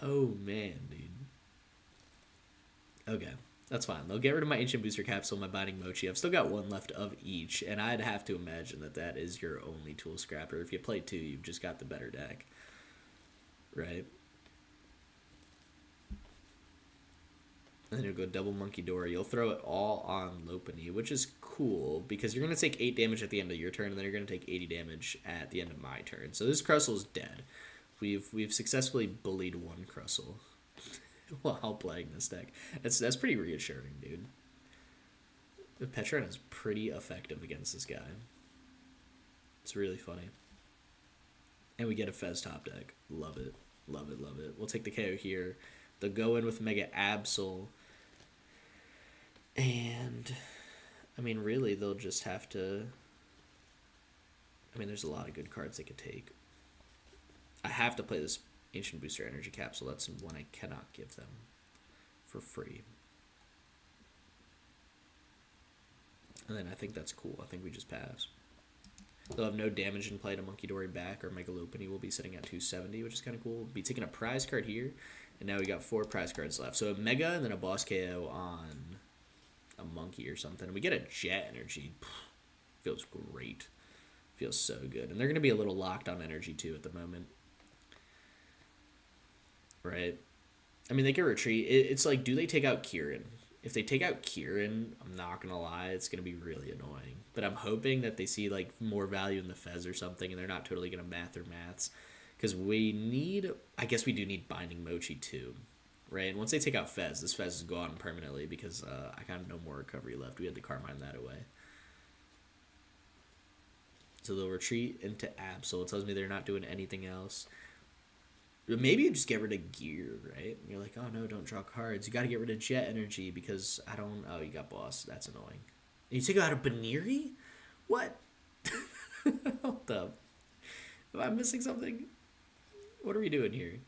Oh, man, dude. Okay, that's fine. They'll get rid of my Ancient Booster Capsule, my Binding Mochi. I've still got 1 left of each. And I'd have to imagine that that is your only Tool Scrapper. If you play 2, you've just got the better deck. Right? go double Monkey Dory. You'll throw it all on Lopunny, which is cool because you're going to take 8 damage at the end of your turn, and then you're going to take 80 damage at the end of my turn. So this Crustle is dead. We've successfully bullied one Crustle while playing this deck. That's pretty reassuring, dude. The Petron is pretty effective against this guy. It's really funny. And we get a Fez top deck. Love it. Love it, love it. We'll take the KO here. They'll go in with Mega Absol. And, I mean, really, they'll just have to... I mean, there's a lot of good cards they could take. I have to play this Ancient Booster Energy Capsule. That's one I cannot give them for free. And then I think that's cool. I think we just pass. They'll have no damage in play to Monkey Dory back, or Mega Lopunny will be sitting at 270, which is kind of cool. We'll be taking a prize card here, and now we got 4 prize cards left. So a Mega and then a boss KO on a Monkey or something. We get a Jet Energy. Feels great. Feels so good. And they're going to be a little locked on energy, too, at the moment. Right? I mean, they can retreat. It's like, do they take out Kieran? If they take out Kieran, I'm not going to lie, it's going to be really annoying. But I'm hoping that they see, like, more value in the Fez or something, and they're not totally going to math their maths. Because we need... I guess we do need Binding Mochi, too. Right? And once they take out Fez, this Fez is gone permanently because I got no more recovery left. We had to Carmine that away. So they'll retreat into Absol. It tells me they're not doing anything else. Maybe you just get rid of gear, right? And you're like, oh no, don't draw cards. You got to get rid of Jet Energy because I don't... Oh, you got Boss. That's annoying. And you take out a Baniri? What? Hold up. Am I missing something? What are we doing here?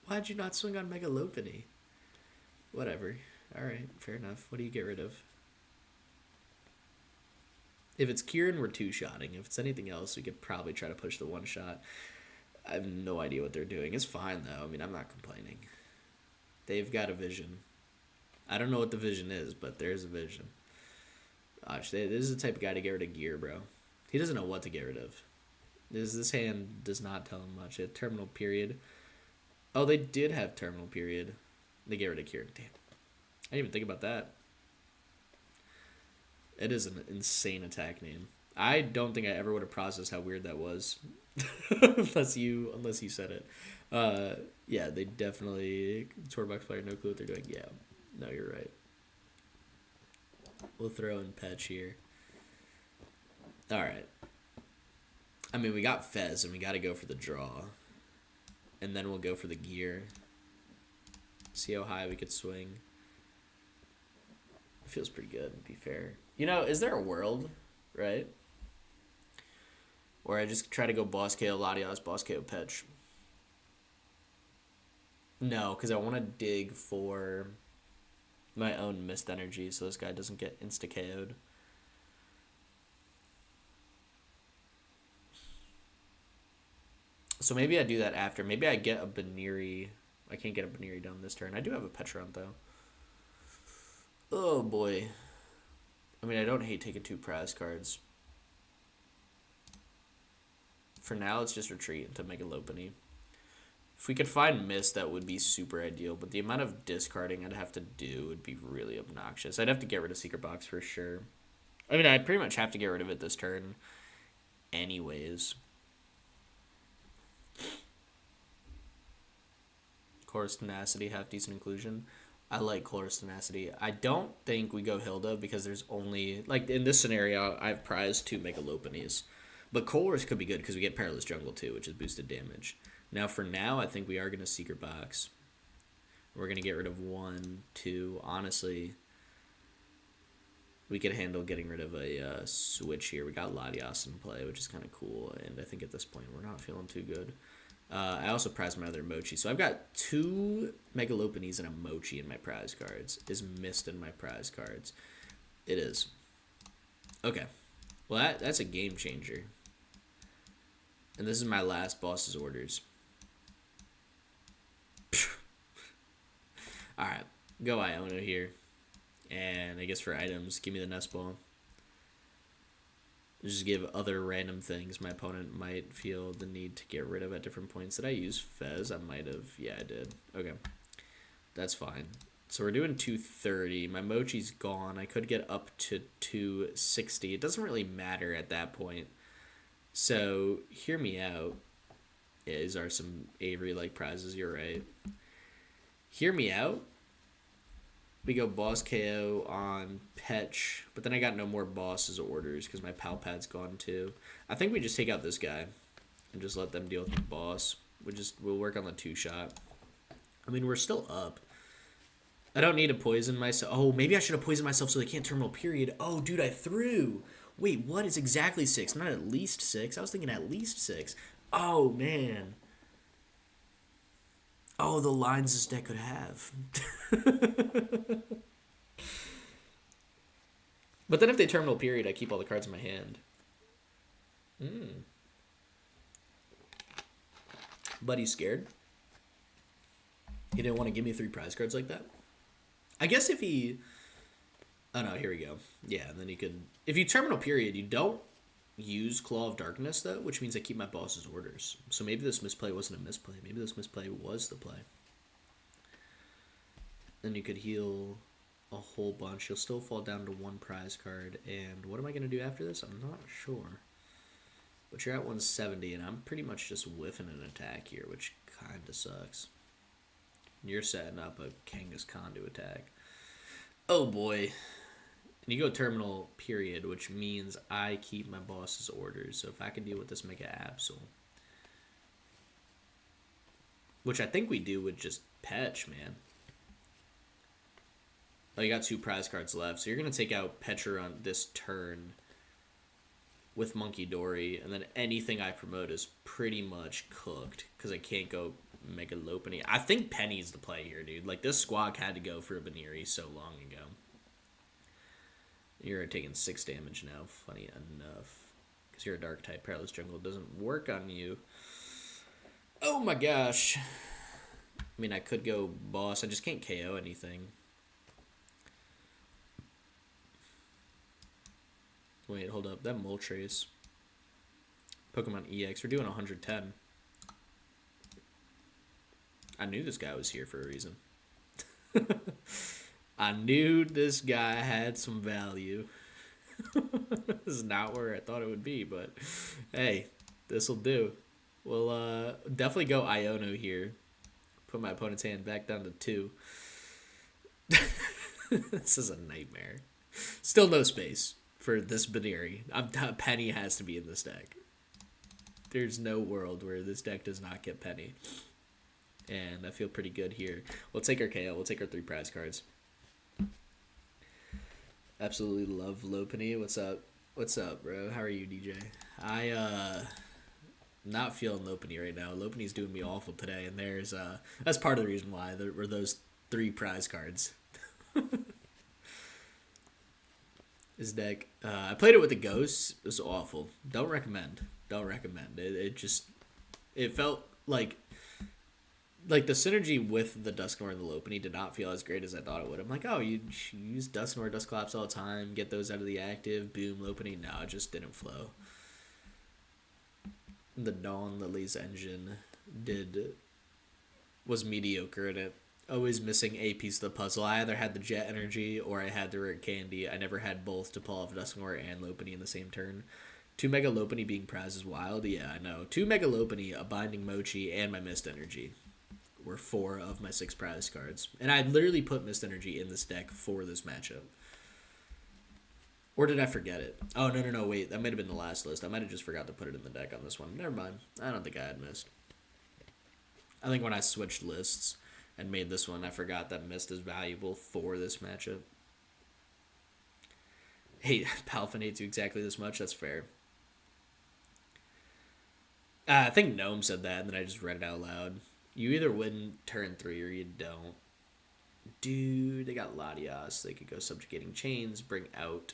Why'd you not swing on Mega Lopunny? Whatever. Alright, fair enough. What do you get rid of? If it's Kieran, we're 2-shotting. If it's anything else, we could probably try to push the 1-shot. I have no idea what they're doing. It's fine, though. I mean, I'm not complaining. They've got a vision. I don't know what the vision is, but there's a vision. Gosh, this is the type of guy to get rid of gear, bro. He doesn't know what to get rid of. This hand does not tell him much. At Terminal Period. Oh, they did have Terminal Period. They get rid of Kieran. Damn. I didn't even think about that. It is an insane attack name. I don't think I ever would have processed how weird that was. unless you said it. Yeah, they definitely... Tourbox player, no clue what they're doing. Yeah, no, you're right. We'll throw in Petch here. Alright. I mean, we got Fez, and we got to go for the draw. And then we'll go for the gear. See how high we could swing. It feels pretty good, to be fair. You know, is there a world, right? Where I just try to go Boss KO Latias, Boss KO Petch. No, because I want to dig for my own missed energy so this guy doesn't get insta-KO'd. So maybe I do that after. Maybe I get a Baniri. I can't get a Baniri done this turn. I do have a Petron, though. Oh, boy. I mean, I don't hate taking 2 prize cards. For now, let's just retreat into Mega Lopunny. If we could find Mist, that would be super ideal, but the amount of discarding I'd have to do would be really obnoxious. I'd have to get rid of Secret Box for sure. I mean, I pretty much have to get rid of it this turn anyways. Chorus Tenacity, half decent inclusion. I like Chorus Tenacity. I don't think we go Hilda because there's only... Like, in this scenario, I've prized 2 Mega Lopunnies. But Chorus could be good because we get Perilous Jungle too, which is boosted damage. Now, for now, I think we are going to Secret Box. We're going to get rid of 1, 2. Honestly, we could handle getting rid of a switch here. We got Latias in play, which is kind of cool. And I think at this point, we're not feeling too good. I also prized my other Mochi. So I've got 2 Mega Lopunnies and a Mochi in my prize cards. Is Mist in my prize cards. It is. Okay. Well, that's a game changer. And this is my last boss's orders. Alright. Go Iono here. And I guess for items, give me the Nest Ball. Just give other random things my opponent might feel the need to get rid of at different points. Did I use Fez? I might have. Yeah, I did. Okay. That's fine. So we're doing 230. My mochi's gone. I could get up to 260. It doesn't really matter at that point. So hear me out. Yeah, these are some Avery-like prizes. You're right. Hear me out. We go boss KO on Petch, but then I got no more bosses orders because my pal pad's gone too. I think we just take out this guy and just let them deal with the boss. We'll work on the 2-shot. I mean, we're still up. I don't need to poison myself. Oh, maybe I should have poisoned myself so they can't terminal period. Oh, dude, I threw. Wait, what? It's exactly 6, not at least 6. I was thinking at least 6. Oh, man. Oh, the lines this deck could have. But then if they terminal period, I keep all the cards in my hand. Buddy's scared. He didn't want to give me 3 prize cards like that. I guess if he... Oh, no, here we go. Yeah, and then you could... If you terminal period, you don't use Claw of Darkness, though, which means I keep my boss's orders. So maybe this misplay wasn't a misplay. Maybe this misplay was the play. Then you could heal a whole bunch. You'll still fall down to 1 prize card. And what am I going to do after this? I'm not sure. But you're at 170, and I'm pretty much just whiffing an attack here, which kind of sucks. You're setting up a Kangaskhan Condu attack. Oh, boy. And you go terminal period, which means I keep my boss's orders. So if I can deal with this Mega Absol, which I think we do with just Petch, man. Oh, you got 2 prize cards left. So you're going to take out Petcher on this turn with Monkey Dory, and then anything I promote is pretty much cooked because I can't go Mega Lopunny. I think Penny's the play here, dude. Like, this squawk had to go for a Baneri so long ago. You're taking 6 damage now, funny enough. Because you're a dark type. Perilous Jungle doesn't work on you. Oh my gosh. I mean, I could go boss. I just can't KO anything. Wait, hold up. That Moltres. Pokemon EX. We're doing 110. I knew this guy was here for a reason. I knew this guy had some value. This is not where I thought it would be, but hey, this'll do. We'll definitely go Iono here. Put my opponent's hand back down to 2. This is a nightmare. Still no space for this Baneri. Penny has to be in this deck. There's no world where this deck does not get Penny. And I feel pretty good here. We'll take our KO. We'll take our 3 prize cards. Absolutely love Lopunny. What's up? What's up, bro? How are you, DJ? Not feeling Lopunny right now. Lopunny's doing me awful today, and there's that's part of the reason why there were those 3 prize cards. This deck, I played it with the Ghosts. It was awful. Don't recommend. Don't recommend. It felt like the synergy with the Dusknoir and the Lopunny did not feel as great as I thought it would. I'm like, oh, you use Dusknoir, Dusclops all the time, get those out of the active, boom, Lopunny. No, it just didn't flow. The Dawn Lily's engine was mediocre in it. Always missing a piece of the puzzle. I either had the Jet Energy or I had the Rare Candy. I never had both to pull off Dusknoir and Lopunny in the same turn. 2 Mega Lopunny being prized is wild. Yeah, I know. 2 Mega Lopunny, a Binding Mochi, and my Mist Energy were 4 of my 6 prize cards. And I literally put Mist Energy in this deck for this matchup. Or did I forget it? Oh, no, wait. That might have been the last list. I might have just forgot to put it in the deck on this one. Never mind. I don't think I had Mist. I think when I switched lists and made this one, I forgot that Mist is valuable for this matchup. Hey, Palfin hates you exactly this much. That's fair. I think Gnome said that, and then I just read it out loud. You either win turn 3 or you don't. Dude, they got Latias. They could go Subjugating Chains, bring out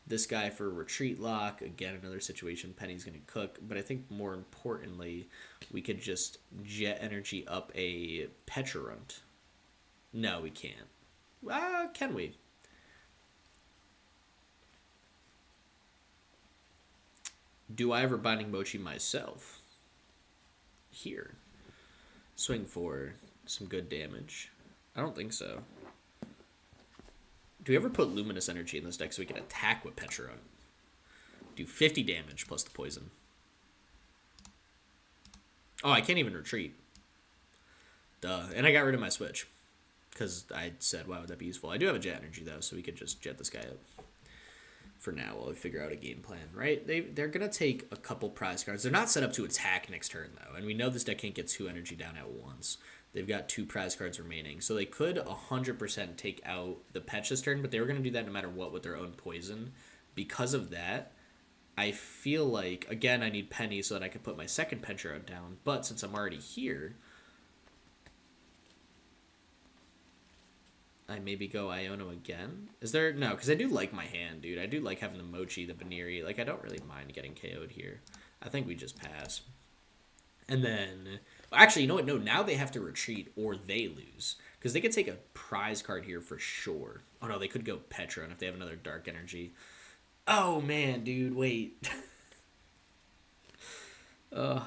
this guy for Retreat Lock. Again, another situation Penny's going to cook. But I think more importantly, we could just Jet Energy up a Pecharunt. No, we can't. Can we? Do I ever Binding Mochi myself? Here. Swing for some good damage. I don't think so. Do we ever put Luminous Energy in this deck so we can attack with Petra? Do 50 damage plus the poison. Oh, I can't even retreat. Duh. And I got rid of my switch. Because I said, why would that be useful? I do have a jet energy, though, so we could just jet this guy up. For now, while we figure out a game plan, right? They're going to take a couple prize cards. They're not set up to attack next turn, though. And we know this deck can't get 2 energy down at once. They've got 2 prize cards remaining. So they could 100% take out the Petch this turn, but they were going to do that no matter what with their own poison. Because of that, I feel like, again, I need Penny so that I can put my second Petra down. But since I'm already here, I maybe go Iono again. Is there... No, because I do like my hand, dude. I do like having the Mochi, the Baniri. Like, I don't really mind getting KO'd here. I think we just pass. And then... Actually, you know what? No, now they have to retreat or they lose. Because they could take a prize card here for sure. Oh, no, they could go Petra if they have another Dark Energy. Oh, man, dude. Wait. They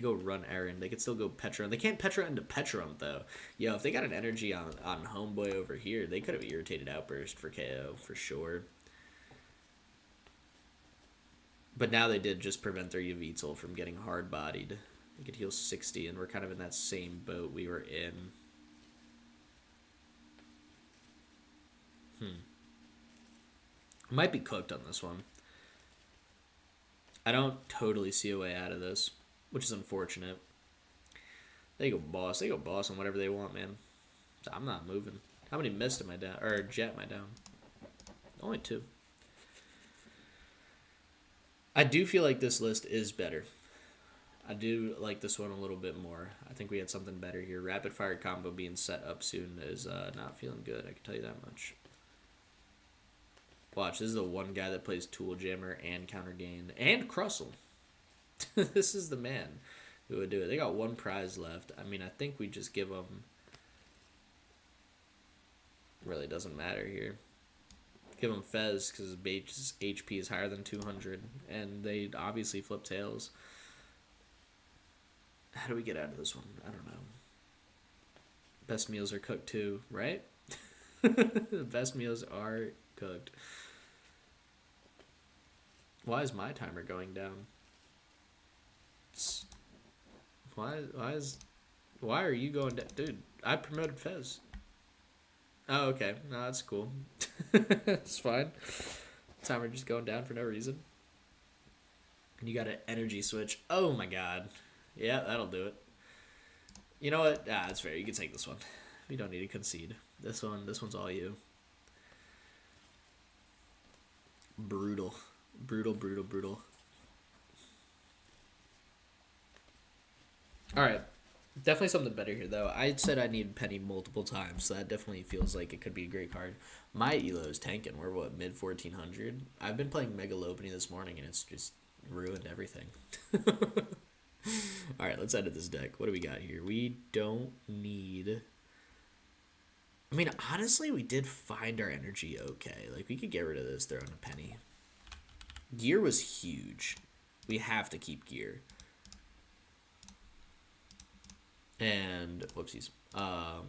go run Aaron. They could still go Petra. They can't Petra into Petrum, though. Yo, if they got an energy on Homeboy over here, they could have Irritated Outburst for KO, for sure. But now they did just prevent their Yveltal from getting hard-bodied. They could heal 60, and we're kind of in that same boat we were in. Might be cooked on this one. I don't totally see a way out of this, which is unfortunate. They go boss. They go boss on whatever they want, man. I'm not moving. How many mist am I down? Or jet am I down? Only 2. I do feel like this list is better. I do like this one a little bit more. I think we had something better here. Rapid fire combo being set up soon is not feeling good. I can tell you that much. Watch, this is the one guy that plays Tool Jammer and Counter Gain and Crustle. This is the man who would do it. They got 1 prize left. I mean, I think we just give them... Really doesn't matter here. Give them Fez because his base HP is higher than 200. And they obviously flip tails. How do we get out of this one? I don't know. Best meals are cooked too, right? The best meals are cooked. Why is my timer going down? Why are you going down? Dude, I promoted Fez. Oh, okay. No, that's cool. It's fine. Timer just going down for no reason. And you got an energy switch. Oh my god. Yeah, that'll do it. You know what? Ah, that's fair. You can take this one. We don't need to concede. This one's all you. Brutal. Brutal, brutal, brutal. Alright. Definitely something better here, though. I said I need Penny multiple times, so that definitely feels like it could be a great card. My Elo is tanking. We're, what, mid-1400? I've been playing Mega Lopunny this morning, and it's just ruined everything. Alright, let's edit this deck. What do we got here? We don't need... I mean, honestly, we did find our energy okay. Like, we could get rid of this, throw in a Penny. Gear was huge. We have to keep Gear. And, whoopsies. A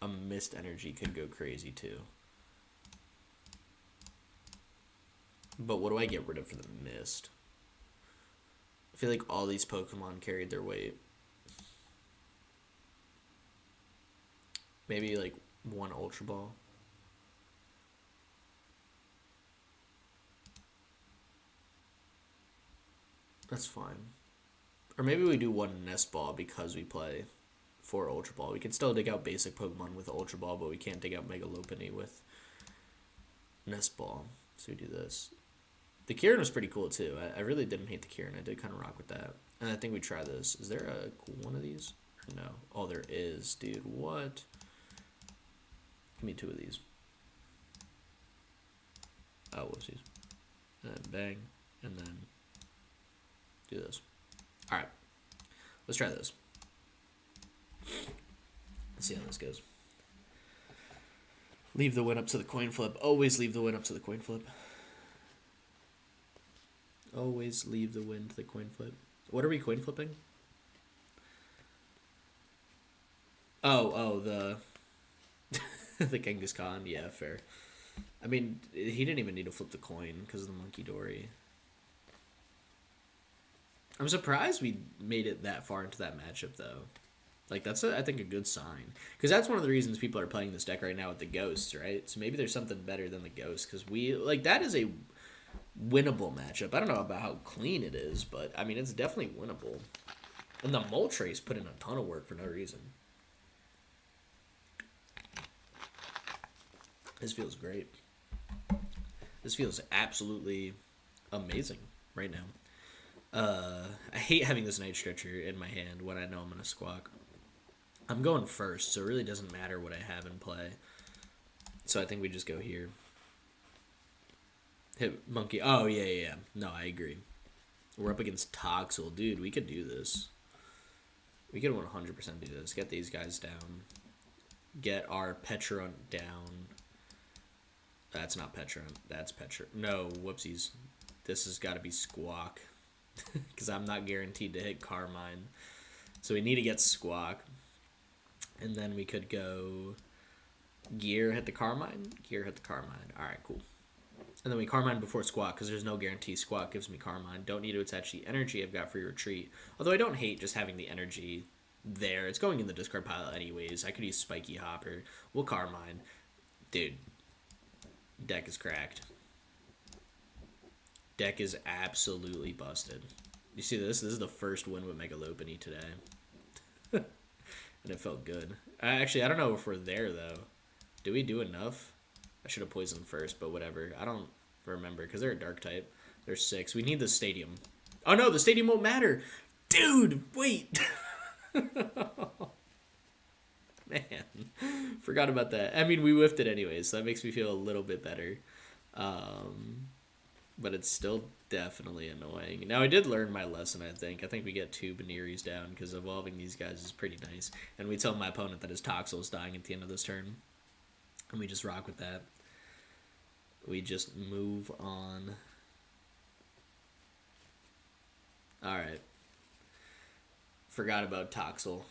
Mist energy could go crazy, too. But what do I get rid of for the Mist? I feel like all these Pokemon carried their weight. Maybe, like, 1 Ultra Ball. That's fine. Or maybe we do 1 Nest Ball because we play 4 Ultra Ball. We can still dig out basic Pokemon with Ultra Ball, but we can't dig out Mega Lopunny with Nest Ball. So we do this. The Kieran was pretty cool, too. I really didn't hate the Kieran. I did kind of rock with that. And I think we try this. Is there a cool one of these? No. Oh, there is, dude. What? Give me 2 of these. Oh, whoopsies. And then bang. And then do this. Alright. Let's try this. Let's see how this goes. Leave the win up to the coin flip. Always leave the win up to the coin flip. Always leave the win to the coin flip. What are we coin flipping? Oh, the The Genghis Khan, yeah, fair. I mean, he didn't even need to flip the coin because of the Monkey Dory. I'm surprised we made it that far into that matchup, though. Like, that's, I think, a good sign. Because that's one of the reasons people are playing this deck right now with the Ghosts, right? So maybe there's something better than the Ghosts. Because we, like, that is a winnable matchup. I don't know about how clean it is, but, I mean, it's definitely winnable. And the Moltres put in a ton of work for no reason. This feels great. This feels absolutely amazing right now. I hate having this Night Stretcher in my hand when I know I'm going to squawk. I'm going first, so it really doesn't matter what I have in play. So I think we just go here. Hit Monkey. Oh, yeah. No, I agree. We're up against Toxel. Dude, we could do this. We could 100% do this. Get these guys down. Get our Petron down. That's not Petron. That's Petron. No, whoopsies. This has got to be Squawk. Because I'm not guaranteed to hit Carmine. So we need to get Squawk. And then we could go Gear, hit the Carmine. Gear, hit the Carmine. Alright, cool. And then we Carmine before Squawk, because there's no guarantee Squawk gives me Carmine. Don't need to attach the energy I've got for your retreat. Although I don't hate just having the energy there. It's going in the discard pile anyways. I could use Spiky Hopper. We'll Carmine. Dude. Deck is cracked. Deck is absolutely busted. You see this? This is the first win with Mega Lopunny today. And it felt good. Actually, I don't know if we're there, though. Do we do enough? I should have poisoned first, but whatever. I don't remember, because they're a dark type. They're 6. We need the stadium. Oh, no, the stadium won't matter. Dude, wait. Man, forgot about that. I mean, we whiffed it anyways, so that makes me feel a little bit better. But it's still definitely annoying. Now, I did learn my lesson, I think. I think we get 2 Baniris down, because evolving these guys is pretty nice. And we tell my opponent that his Toxel is dying at the end of this turn. And we just rock with that. We just move on. Alright. Forgot about Toxel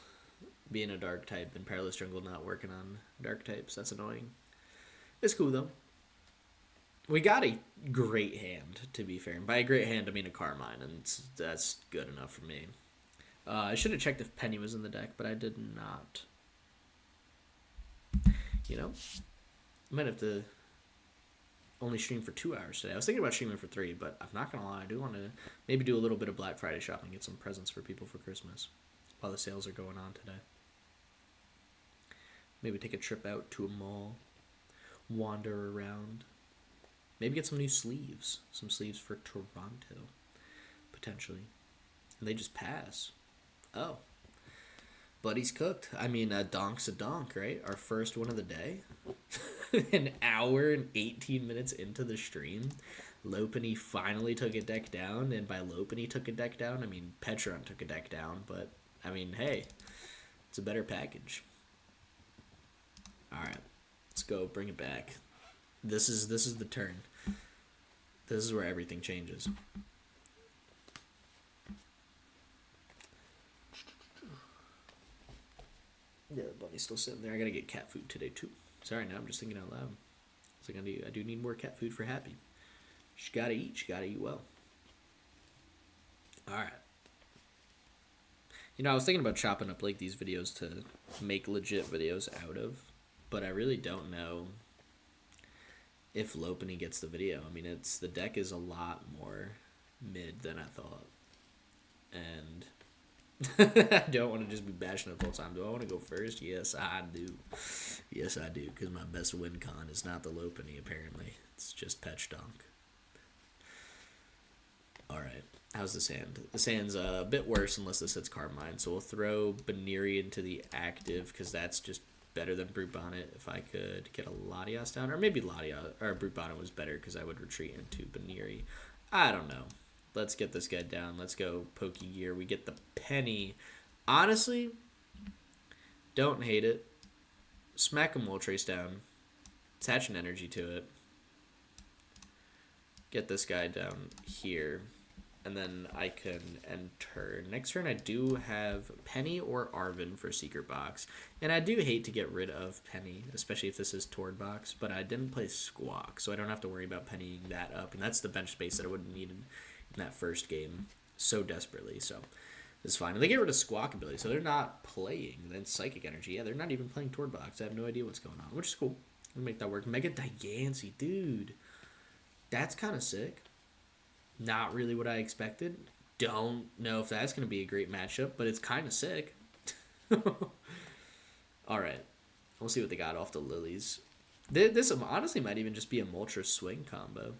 being a dark type and Perilous Jungle not working on dark types. That's annoying. It's cool, though. We got a great hand, to be fair. And by a great hand, I mean a Carmine, and that's good enough for me. I should have checked if Penny was in the deck, but I did not. You know? I might have to only stream for 2 hours today. I was thinking about streaming for 3, but I'm not going to lie. I do want to maybe do a little bit of Black Friday shopping, get some presents for people for Christmas while the sales are going on today. Maybe take a trip out to a mall, wander around. Maybe get some new sleeves. Some sleeves for Toronto, potentially. And they just pass. Oh. Buddy's cooked. I mean, a donk's a donk, right? Our first one of the day. An hour and 18 minutes into the stream, Lopunny finally took a deck down. And by Lopunny took a deck down, I mean Petron took a deck down. But, I mean, hey, it's a better package. Alright, let's go. Bring it back. This is the turn. This is where everything changes. Yeah, the bunny's still sitting there. I gotta get cat food today too. Sorry, now I'm just thinking out loud. It's like I do need more cat food for Happy. She gotta eat. She gotta eat well. All right. You know, I was thinking about chopping up like these videos to make legit videos out of, but I really don't know if Lopunny gets the video. I mean, the deck is a lot more mid than I thought. And I don't want to just be bashing it the whole time. Do I want to go first? Yes, I do. Yes, I do, because my best win con is not the Lopunny, apparently. It's just Petch Donk. Alright, how's the sand? The sand's a bit worse unless this hits Carmine, so we'll throw Baniri into the active, because that's just better than Brute Bonnet. If I could get a Latias down, or maybe Latias or Brute Bonnet was better because I would retreat into Baniri. I don't know. Let's get this guy down. Let's go Pokey Gear. We get the Penny. Honestly, don't hate it. Smack a Moltres down. Attach an energy to it. Get this guy down here. and then I can end turn. Next turn, I do have Penny or Arvin for Secret Box, and I do hate to get rid of Penny, especially if this is Tord Box, but I didn't play Squawk, so I don't have to worry about pennying that up, and that's the bench space that I would have needed in that first game so desperately, so it's fine. And they get rid of Squawk ability, so they're not playing then Psychic Energy. Yeah, they're not even playing Tord Box. I have no idea what's going on, which is cool. We'll make that work. Mega Diancie, dude. That's kind of sick. Not really what I expected. Don't know if that's going to be a great matchup, but it's kind of sick. Alright. We'll see what they got off the Lilies. This honestly might even just be a Moltres swing combo.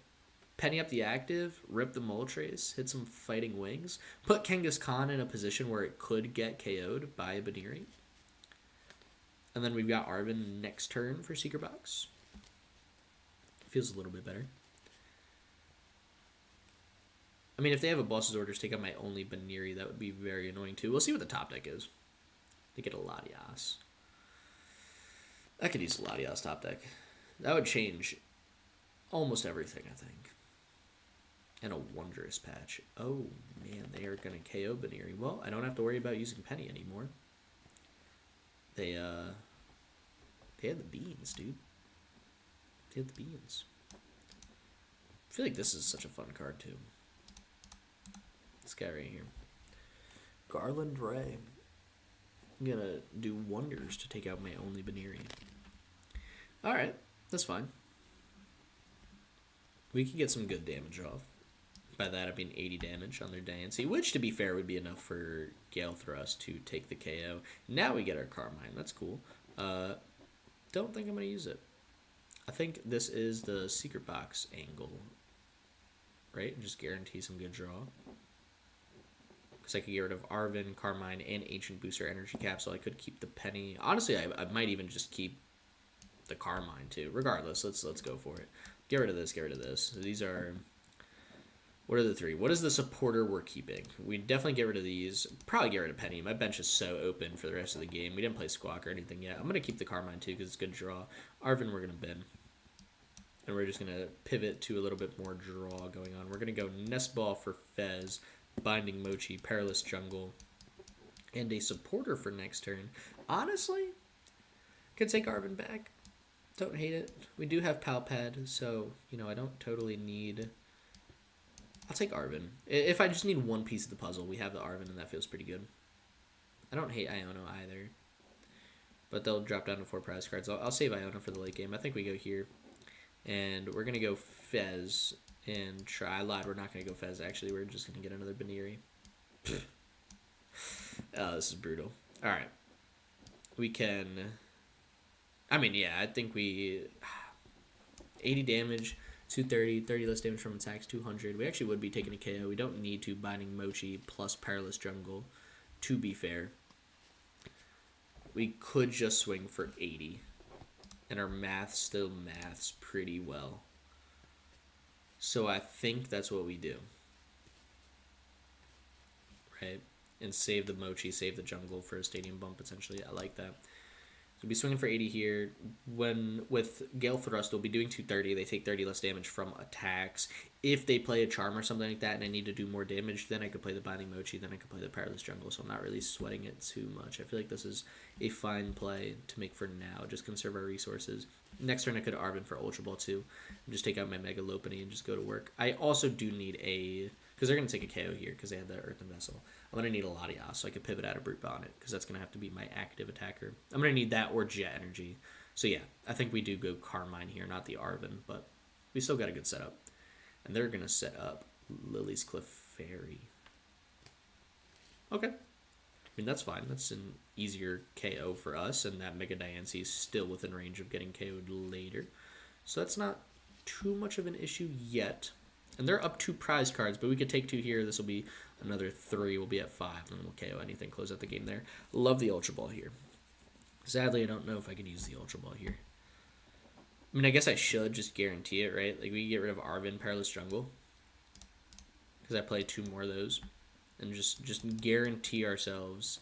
Penny up the active, rip the Moltres, hit some Fighting Wings, put Kangaskhan in a position where it could get KO'd by a Baniri. And then we've got Arvin next turn for Secret Box. Feels a little bit better. I mean, if they have a boss's orders take out my only Baniri, that would be very annoying too. We'll see what the top deck is. They get a Latias. I could use a Latias top deck. That would change almost everything, I think. And a Wondrous Patch. Oh, man, they are going to KO Baniri. Well, I don't have to worry about using Penny anymore. They had the beans, dude. They had the beans. I feel like this is such a fun card, too. This guy right here. Garland Ray. I'm going to do wonders to take out my only Baniri. Alright, that's fine. We can get some good damage off. By that, I mean 80 damage on their Diancie, which, to be fair, would be enough for Gale Thrust to take the KO. Now we get our Carmine. That's cool. Don't think I'm going to use it. I think this is the Secret Box angle. Right? Just guarantee some good draw. Because I could get rid of Arvin, Carmine, and Ancient Booster Energy Capsule. I could keep the Penny. Honestly, I might even just keep the Carmine, too. Regardless, let's go for it. Get rid of this, get rid of this. These are... What are the three? What is the supporter we're keeping? We definitely get rid of these. Probably get rid of Penny. My bench is so open for the rest of the game. We didn't play Squawk or anything yet. I'm going to keep the Carmine, too, because it's a good draw. Arvin, we're going to bin. And we're just going to pivot to a little bit more draw going on. We're going to go Nest Ball for Fez, Binding Mochi, Perilous Jungle, and a supporter for next turn. Honestly, could take Arvin back. Don't hate it. We do have Palpad, so, you know, I don't totally need... I'll take Arvin. If I just need one piece of the puzzle, we have the Arvin, and that feels pretty good. I don't hate Iona either. But they'll drop down to 4 prize cards. I'll save Iona for the late game. I think we go here. And we're going to go Fez and try. I lied. We're not going to go Fez, actually. We're just going to get another Baniri. Oh, this is brutal. Alright. We can... I mean, yeah, I think we... 80 damage, 230, 30 less damage from attacks, 200. We actually would be taking a KO. We don't need to Binding Mochi plus Perilous Jungle, to be fair. We could just swing for 80. And our math still maths pretty well. So I think that's what we do. Right? And save the Mochi, save the Jungle for a Stadium Bump, essentially. I like that. So we'll be swinging for 80 here. When with Gale Thrust, we'll be doing 230. They take 30 less damage from attacks. If they play a Charm or something like that and I need to do more damage, then I could play the Binding Mochi, then I could play the Perilous Jungle. So I'm not really sweating it too much. I feel like this is a fine play to make for now. Just conserve our resources. Next turn, I could Arvin for Ultra Ball too. And just take out my Mega Lopunny and just go to work. I also do need a... Because they're going to take a KO here because they had the Earthen Vessel. I'm going to need a Latias so I could pivot out of Brute Bonnet because that's going to have to be my active attacker. I'm going to need that or Jet Energy. So yeah, I think we do go Carmine here, not the Arvin, but we still got a good setup. And they're going to set up Lily's Cliff Fairy. Okay. I mean, that's fine. That's an easier KO for us, and that Mega Diancie is still within range of getting KO'd later. So that's not too much of an issue yet. And they're up 2 prize cards, but we could take 2 here. This will be another 3. We'll be at 5, and then we'll KO anything, close out the game there. Love the Ultra Ball here. Sadly, I don't know if I can use the Ultra Ball here. I mean, I guess I should just guarantee it, right? Like, we can get rid of Arvin, Perilous Jungle. Because I play 2 more of those. And just guarantee ourselves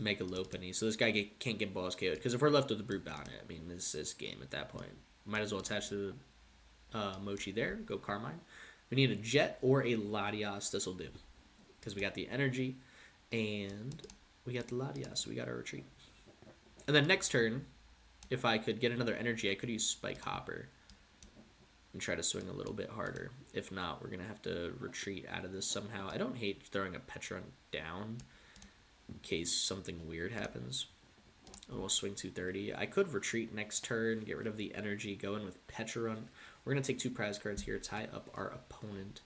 Mega Lopunny. So this guy can't get boss KO'd. Because if we're left with the Brute Bonnet, I mean, this game at that point. Might as well attach the Mochi there, go Carmine, We need a Jet or a Latias. This will do. Because we got the energy and we got the Latias. So we got our retreat. And then next turn, if I could get another energy, I could use Spike Hopper and try to swing a little bit harder. If not, we're going to have to retreat out of this somehow. I don't hate throwing a Petron down in case something weird happens. And we'll swing 230. I could retreat next turn, get rid of the energy, go in with Petron. We're going to take 2 prize cards here, tie up our opponent.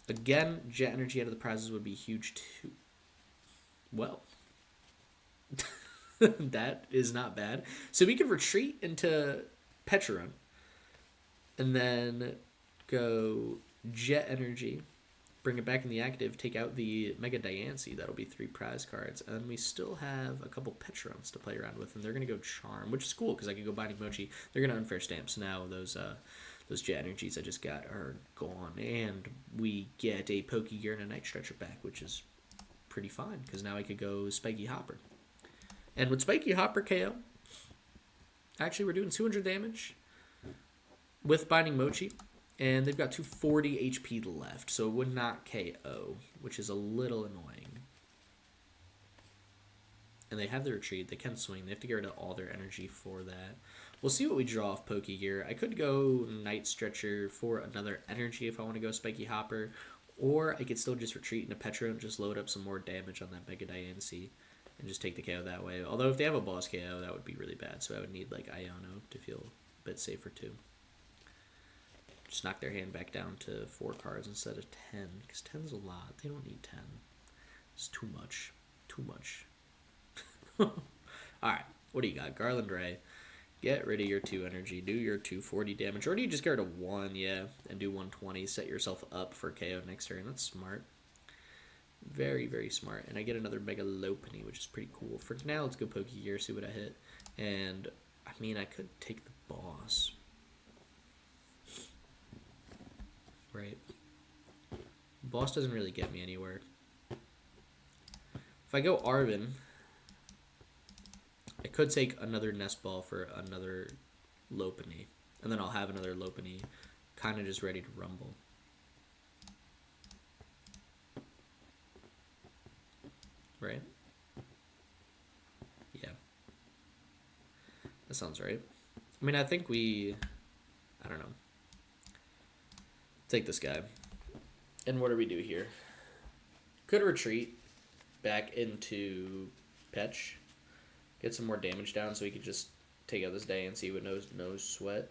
Again, Jet energy out of the prizes would be huge too. Well, that is not bad. So we could retreat into Petron and then go Jet energy, bring it back in the active, take out the Mega Diancie. That'll be 3 prize cards. And we still have a couple Petrons to play around with, and they're going to go Charm, which is cool because I could go Binding Mochi. They're going to Unfair Stamp, so now those Jet energies I just got are gone. And we get a Pokegear and a Night Stretcher back, which is pretty fine because now I could go Spiky Hopper. And with Spiky Hopper KO, actually we're doing 200 damage with Binding Mochi. And they've got 240 HP left, so it would not KO, which is a little annoying. And they have the retreat. They can swing. They have to get rid of all their energy for that. We'll see what we draw off Pokegear. I could go Night Stretcher for another energy if I want to go Spiky Hopper. Or I could still just retreat into Petro and just load up some more damage on that Mega Diancie and just take the KO that way. Although if they have a boss KO, that would be really bad. So I would need like Iono to feel a bit safer too. Just knock their hand back down to 4 cards instead of 10. Because 10's a lot. They don't need 10. It's too much. Too much. Alright. What do you got? Garland Ray. Get rid of your 2 energy. Do your 240 damage. Or do you just get rid of 1, yeah, and do 120. Set yourself up for KO next turn. That's smart. Very, very smart. And I get another Mega Lopunny, which is pretty cool. For now, let's go Pokegear, see what I hit. And, I mean, I could take the boss. Right. Boss doesn't really get me anywhere. If I go Arvin, I could take another Nest Ball for another Lopunny. And then I'll have another Lopunny kind of just ready to rumble. Right? Yeah. That sounds right. I mean, I think I don't know. Take this guy. And what do we do here? Could retreat back into Petch. Get some more damage down so we could just take out this Diancie with no sweat.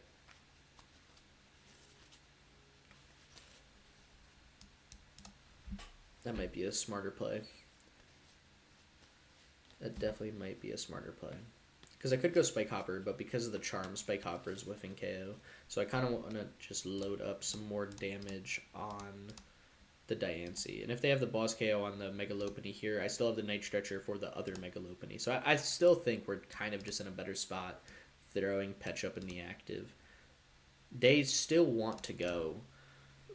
That might be a smarter play. That definitely might be a smarter play. Because I could go Spike Hopper, but because of the charm, Spike Hopper is whiffing KO. So I kind of want to just load up some more damage on the Diancie. And if they have the boss KO on the Mega Lopunny here, I still have the Night Stretcher for the other Mega Lopunny. So I still think we're kind of just in a better spot throwing Petch up in the active. They still want to go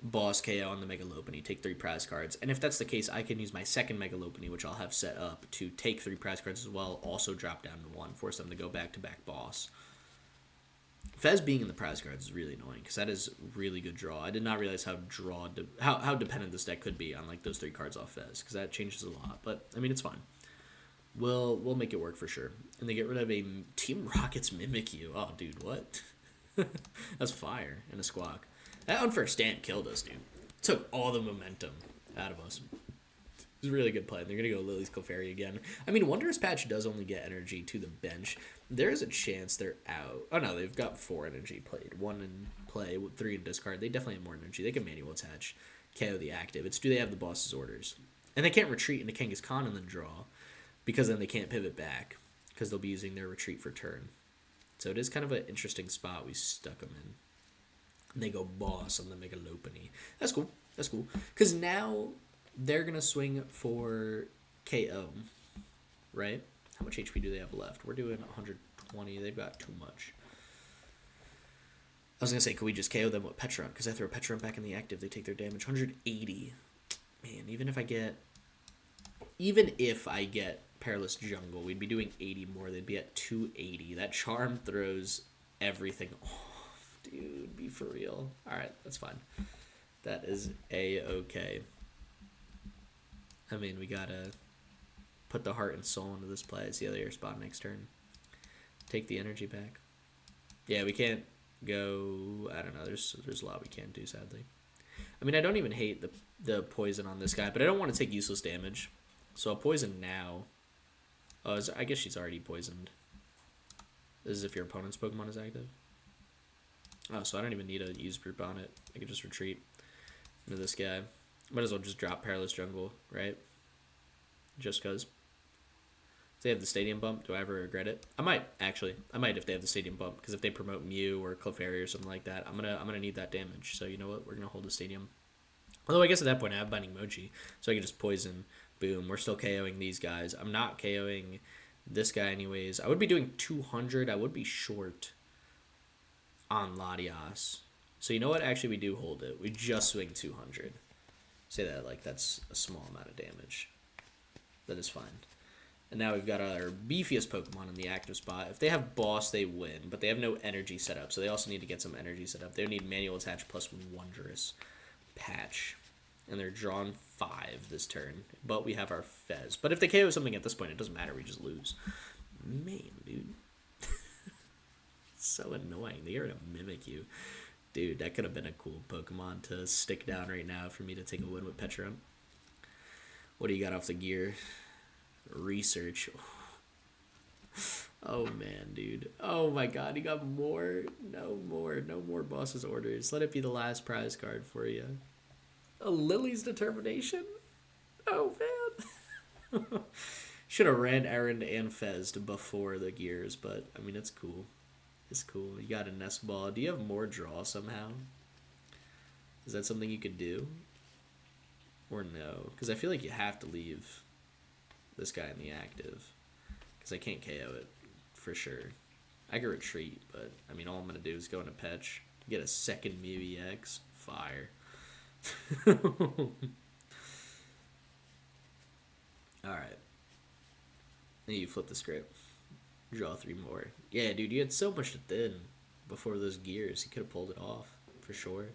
boss KO on the Mega Lopunny, take 3 prize cards. And if that's the case, I can use my second Mega Lopunny, which I'll have set up, to take 3 prize cards as well, also drop down to 1, force them to go back-to-back boss. Fez being in the prize cards is really annoying, because that is really good draw. I did not realize how how dependent this deck could be on like those 3 cards off Fez, because that changes a lot. But, I mean, it's fine. We'll make it work for sure. And they get rid of a Team Rocket's Mimikyu. Oh, dude, what? That's fire and a Squawk. That Unfair Stamp killed us, dude. Took all the momentum out of us. It was a really good play. They're going to go Lily's Clefairy again. I mean, Wondrous Patch does only get energy to the bench. There is a chance they're out. Oh, no, they've got 4 energy played. 1 in play, 3 in discard. They definitely have more energy. They can manual attach, KO the active. It's do they have the boss's orders. And they can't retreat into Kangaskhan and then draw, because then they can't pivot back, because they'll be using their retreat for turn. So it is kind of an interesting spot we stuck them in. And they go boss on the Mega Lopunny. That's cool. That's cool. Because now they're going to swing for KO, right? How much HP do they have left? We're doing 120. They've got too much. I was going to say, could we just KO them with Petron? Because I throw Petron back in the active, they take their damage. 180. Man, even if I get Perilous Jungle, we'd be doing 80 more. They'd be at 280. That charm throws everything off. Dude, be for real. Alright, that's fine. That is A-okay. I mean, we gotta put the heart and soul into this play. It's the other air spot next turn. Take the energy back. Yeah, we can't go... I don't know. There's a lot we can't do, sadly. I mean, I don't even hate the poison on this guy, but I don't want to take useless damage. So I'll poison now. Oh, I guess she's already poisoned. This is if your opponent's Pokemon is active. Oh, so I don't even need a use group on it. I can just retreat into this guy. Might as well just drop Perilous Jungle, right? Just because. If they have the Stadium Bump, do I ever regret it? I might, actually. I might if they have the Stadium Bump, because if they promote Mew or Clefairy or something like that, I'm gonna need that damage. So you know what? We're gonna hold the Stadium. Although I guess at that point I have Binding Mochi, so I can just poison. Boom. We're still KOing these guys. I'm not KOing this guy anyways. I would be doing 200. I would be short on Latias. So you know what? Actually, we do hold it. We just swing 200. Say that like that's a small amount of damage. That is fine. And now we've got our beefiest Pokemon in the active spot. If they have Boss, they win, but they have no energy set up, so they also need to get some energy set up. They need Manual Attach plus Wondrous Patch. And they're drawn 5 this turn, but we have our Fez. But if they KO something at this point, it doesn't matter. We just lose. Man, dude. So annoying. They are to mimic you. Dude, that could have been a cool Pokemon to stick down right now for me to take a win with Petrum. What do you got off the gear? Research. Oh man, dude. Oh my god, you got more. No more boss's orders. Let it be the last prize card for you. A Lily's Determination? Oh man. Should have ran Errand and Fezzed before the gears, but I mean it's cool. It's cool. You got a Nest Ball. Do you have more draw somehow? Is that something you could do? Or no? Because I feel like you have to leave this guy in the active. Because I can't KO it for sure. I can retreat, but I mean all I'm going to do is go into Petch. Get a second Mew EX. Fire. Alright. And you flip the script. Draw 3 more. Yeah, dude, you had so much to thin before those gears. You could have pulled it off, for sure.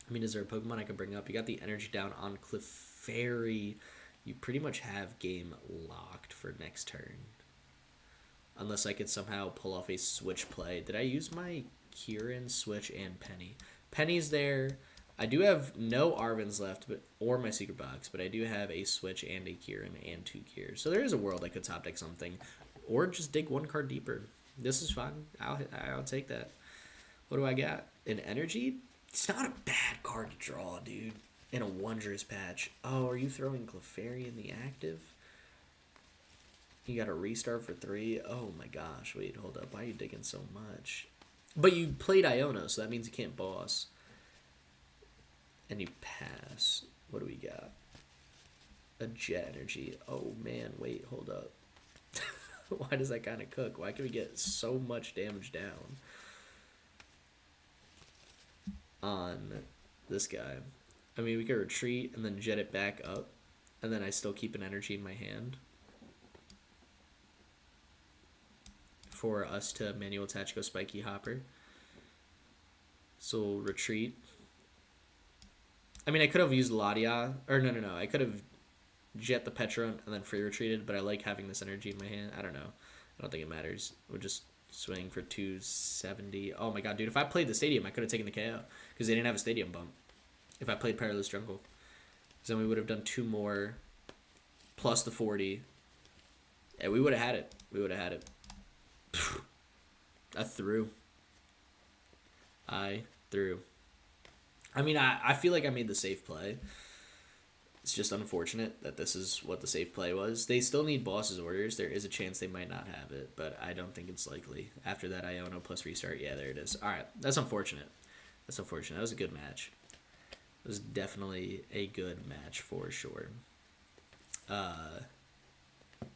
I mean, is there a Pokemon I can bring up? You got the energy down on Clefairy. You pretty much have game locked for next turn. Unless I could somehow pull off a switch play. Did I use my Kieran, Switch, and Penny? Penny's there. I do have no Arvins left, or my secret box, but I do have a Switch and a Kieran and 2 gears. So there is a world I could top deck something, or just dig 1 card deeper. This is fine. I'll take that. What do I got? An energy? It's not a bad card to draw, dude. And a Wondrous Patch. Oh, are you throwing Clefairy in the active? You got a restart for 3? Oh my gosh. Wait, hold up. Why are you digging so much? But you played Iono, so that means you can't boss. And you pass. What do we got? A Jet Energy. Oh man, wait, hold up. Why does that kind of cook? Why can we get so much damage down on this guy? I mean, we could retreat and then jet it back up, and then I still keep an energy in my hand for us to manual attach, go Spiky Hopper. So we'll retreat. I mean, I could have used Ladia, or no. I could have jet the Petron and then free retreated, but I like having this energy in my hand. I don't know. I don't think it matters. We'll just swing for 270. Oh my god, dude. If I played the Stadium, I could have taken the KO because they didn't have a Stadium bump. If I played Perilous Jungle. Because then we would have done 2 more plus the 40. Yeah, we would have had it. We would have had it. I threw. I mean, I feel like I made the safe play. It's just unfortunate that this is what the safe play was. They still need boss's orders. There is a chance they might not have it, but I don't think it's likely. After that Iono plus restart, yeah, there it is. Alright, that's unfortunate. That's unfortunate. That was a good match. It was definitely a good match for sure.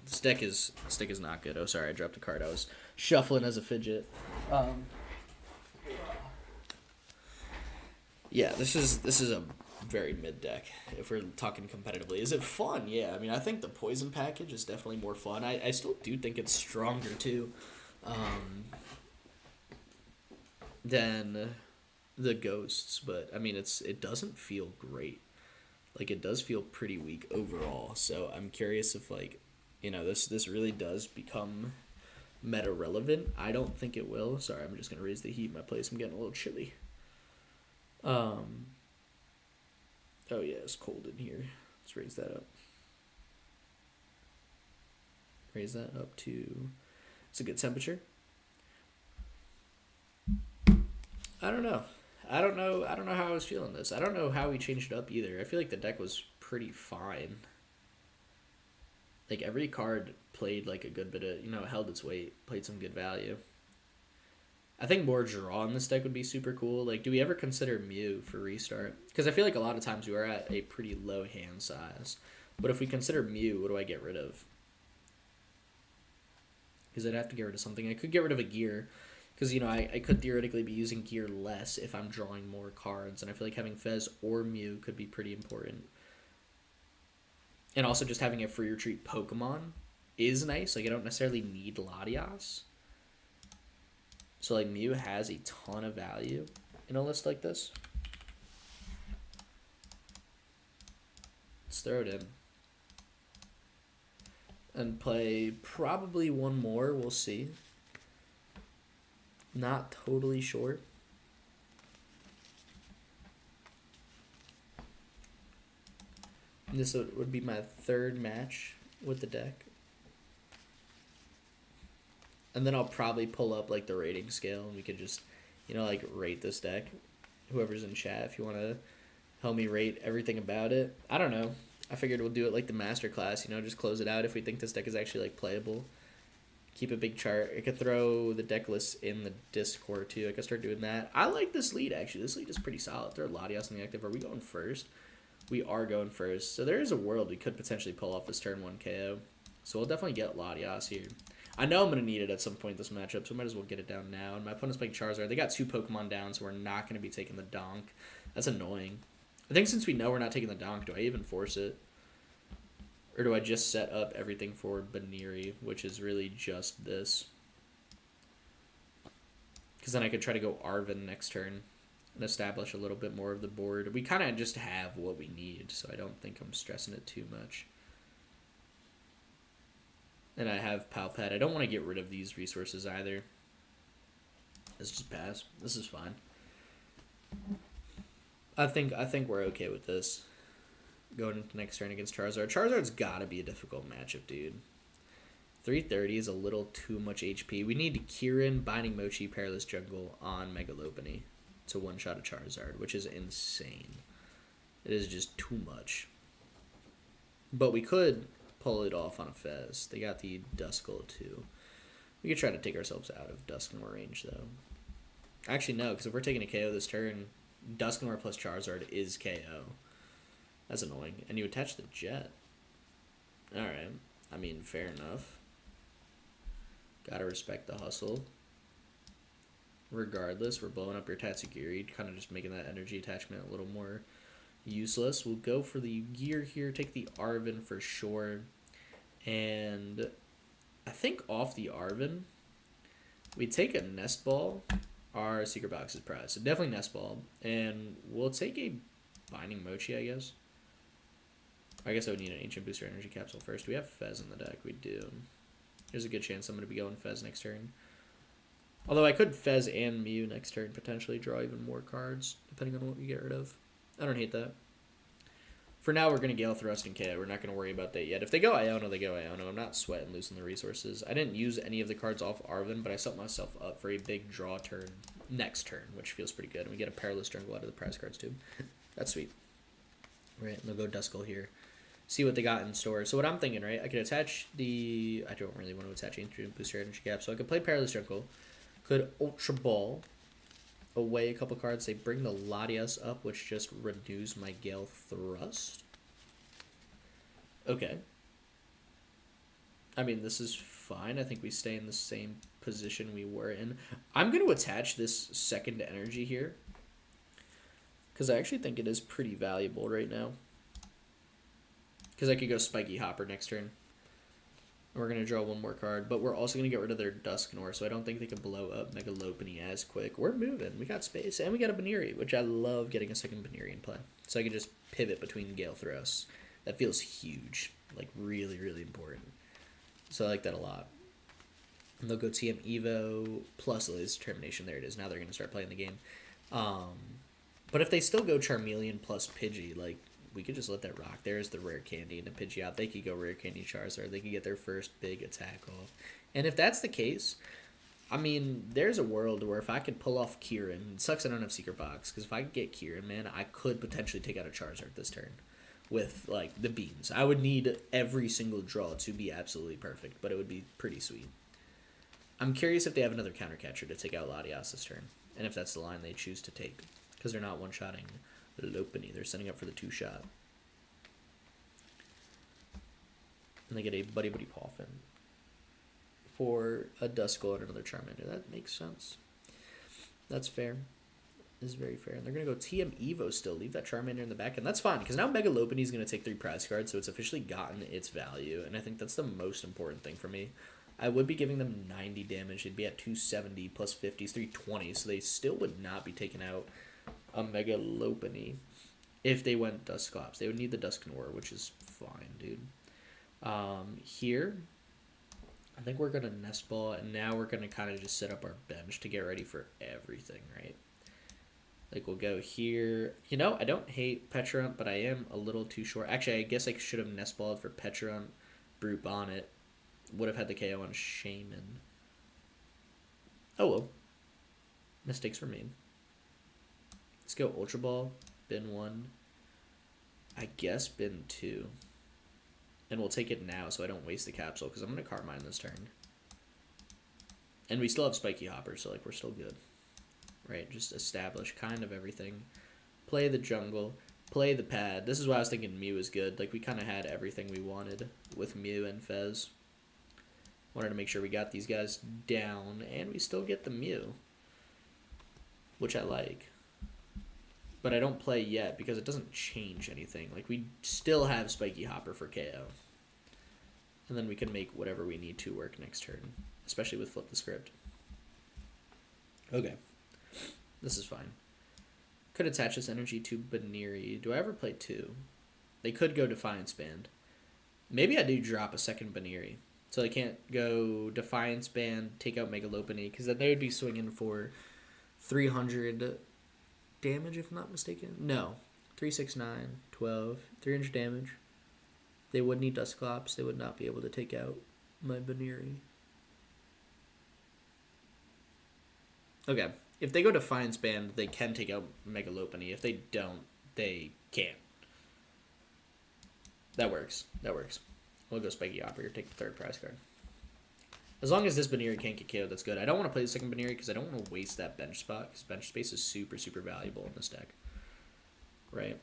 This deck is not good. Oh, sorry, I dropped a card. I was shuffling as a fidget. Yeah, this is a very mid deck if we're talking competitively. Is it fun? Yeah, I mean, I think the poison package is definitely more fun. I still do think it's stronger too than the ghosts, but I mean it doesn't feel great. Like it does feel pretty weak overall. So I'm curious if like, this really does become meta relevant. I don't think it will. Sorry, I'm just gonna raise the heat in my place. I'm getting a little chilly. Oh yeah, it's cold in here. Let's raise that up. Raise that up to, it's a good temperature. I don't know. I don't know how I was feeling this. I don't know how we changed it up either. I feel like the deck was pretty fine. Like every card played like a good bit of, held its weight, played some good value. I think more draw in this deck would be super cool. Like, do we ever consider Mew for restart? Because I feel like a lot of times we are at a pretty low hand size. But if we consider Mew, what do I get rid of? Because I'd have to get rid of something. I could get rid of a gear. Because, I could theoretically be using gear less if I'm drawing more cards. And I feel like having Fez or Mew could be pretty important. And also just having a free retreat Pokemon is nice. Like, I don't necessarily need Latias. So, like, Mew has a ton of value in a list like this. Let's throw it in. And play probably one more. We'll see. Not totally sure. This would be my third match with the deck. And then I'll probably pull up, like, the rating scale, and we could just, like, rate this deck. Whoever's in chat, if you want to help me rate everything about it. I don't know. I figured we'll do it like the Masterclass, just close it out if we think this deck is actually, like, playable. Keep a big chart. I could throw the deck list in the Discord, too. I could start doing that. I like this lead, actually. This lead is pretty solid. Throw Latias in the active. Are we going first? We are going first. So there is a world we could potentially pull off this turn 1 KO. So we'll definitely get Latias here. I know I'm going to need it at some point this matchup, so I might as well get it down now. And my opponent's playing Charizard. They got 2 Pokemon down, so we're not going to be taking the donk. That's annoying. I think since we know we're not taking the donk, do I even force it? Or do I just set up everything for Baniri, which is really just this? Because then I could try to go Arven next turn and establish a little bit more of the board. We kind of just have what we need, so I don't think I'm stressing it too much. And I have Palpad. I don't want to get rid of these resources either. Let's just pass. This is fine. I think we're okay with this. Going into next turn against Charizard. Charizard's got to be a difficult matchup, dude. 330 is a little too much HP. We need Kieran, Binding Mochi, Perilous Jungle on Mega Lopunny to one-shot a Charizard, which is insane. It is just too much. But we could pull it off on a Fez. They got the Duskull too. We could try to take ourselves out of Dusknoir range though. Actually no, because if we're taking a KO this turn, Dusknoir plus Charizard is KO. That's annoying. And you attach the Jet. Alright. I mean, fair enough. Gotta respect the hustle. Regardless, we're blowing up your Tatsugiri, kind of just making that energy attachment a little more useless. We'll go for the gear here, take the Arven for sure. And I think off the Arven, we take a Nest Ball. Our Secret Box is prize. So definitely Nest Ball. And we'll take a Binding Mochi, I guess. I guess I would need an Ancient Booster Energy Capsule first. Do we have Fez in the deck? We do. There's a good chance I'm going to be going Fez next turn. Although I could Fez and Mew next turn, potentially draw even more cards, depending on what we get rid of. I don't hate that. For now, we're going to Gale Thrust and KO. We're not going to worry about that yet. If they go Iono, they go Iono. I'm not sweating losing the resources. I didn't use any of the cards off Arven, but I set myself up for a big draw turn next turn, which feels pretty good. And we get a Perilous Jungle out of the prize cards, too. That's sweet. Right, they'll go Duskull here. See what they got in store. So what I'm thinking, right, I could attach the... I don't really want to attach Ancient Booster Energy Cap, so I could play Perilous Jungle. Could Ultra Ball away a couple cards. They bring the Latias up, which just renews my Gale Thrust. Okay. I mean, this is fine. I think we stay in the same position we were in. I'm going to attach this second energy here, because I actually think it is pretty valuable right now. Because I could go Spiky Hopper next turn. We're going to draw one more card, but we're also going to get rid of their Dusknoir, so I don't think they can blow up Mega Lopunny as quick. We're moving. We got space, and we got a Baneri, which I love getting a second Baneri in play. So I can just pivot between Gale Throws. That feels huge. Like, really, really important. So I like that a lot. And they'll go TM Evo plus Lily's Determination. There it is. Now they're going to start playing the game. But if they still go Charmeleon plus Pidgey, like, we could just let that rock. There's the rare candy and a Pidgey out. They could go rare candy Charizard. They could get their first big attack off. And if that's the case, I mean, there's a world where if I could pull off Kieran, it sucks I don't have Secret Box, because if I could get Kieran, man, I could potentially take out a Charizard this turn with, like, the beans. I would need every single draw to be absolutely perfect, but it would be pretty sweet. I'm curious if they have another counter catcher to take out Latias this turn, and if that's the line they choose to take, because they're not one-shotting Lopunny. They're setting up for the two-shot. And they get a Buddy Buddy Poffin for a Duskull and another Charmander. That makes sense. That's fair. This is very fair. And they're going to go TM Evo still. Leave that Charmander in the back. And that's fine, because now Mega Lopunny is going to take 3 prize cards, so it's officially gotten its value. And I think that's the most important thing for me. I would be giving them 90 damage. They'd be at 270 plus 50 is 320, so they still would not be taking out a Mega Lopunny if they went Dusclops. They would need the Dusknoir, which is fine, dude. Here, I think we're going to Nest Ball, and now we're going to kind of just set up our bench to get ready for everything, right? Like, we'll go here. You know, I don't hate Pecharunt, but I am a little too short. Actually, I guess I should have Nest Balled for Pecharunt, Brute Bonnet. Would have had the KO on Shaman. Oh, well. Mistakes were made. Let's go Ultra Ball, bin 1. I guess bin 2. And we'll take it now so I don't waste the capsule, because I'm going to Carmine this turn. And we still have Spiky Hopper, so like we're still good. Right, just establish kind of everything. Play the jungle, play the pad. This is why I was thinking Mew is good. Like, we kind of had everything we wanted with Mew and Fez. Wanted to make sure we got these guys down, and we still get the Mew, which I like. But I don't play yet because it doesn't change anything. Like, we still have Spiky Hopper for KO. And then we can make whatever we need to work next turn, especially with Flip the Script. Okay. This is fine. Could attach this energy to Baneri. Do I ever play 2? They could go Defiance Band. Maybe I do drop a second Baneri. So they can't go Defiance Band, take out Mega Lopunny, because then they would be swinging for 300 damage, if I'm not mistaken. No. 3, 6, 9, 12. 300 damage. They would need Dusclops. They would not be able to take out my Baneri. Okay. If they go Defiance Band, they can take out Mega Lopunny. If they don't, they can't. That works. That works. We'll go Spiky Hopper. Take the 3rd prize card. As long as this Baneri can't get KO'd, that's good. I don't want to play the second Baneri because I don't want to waste that bench spot, because bench space is super, super valuable in this deck. Right?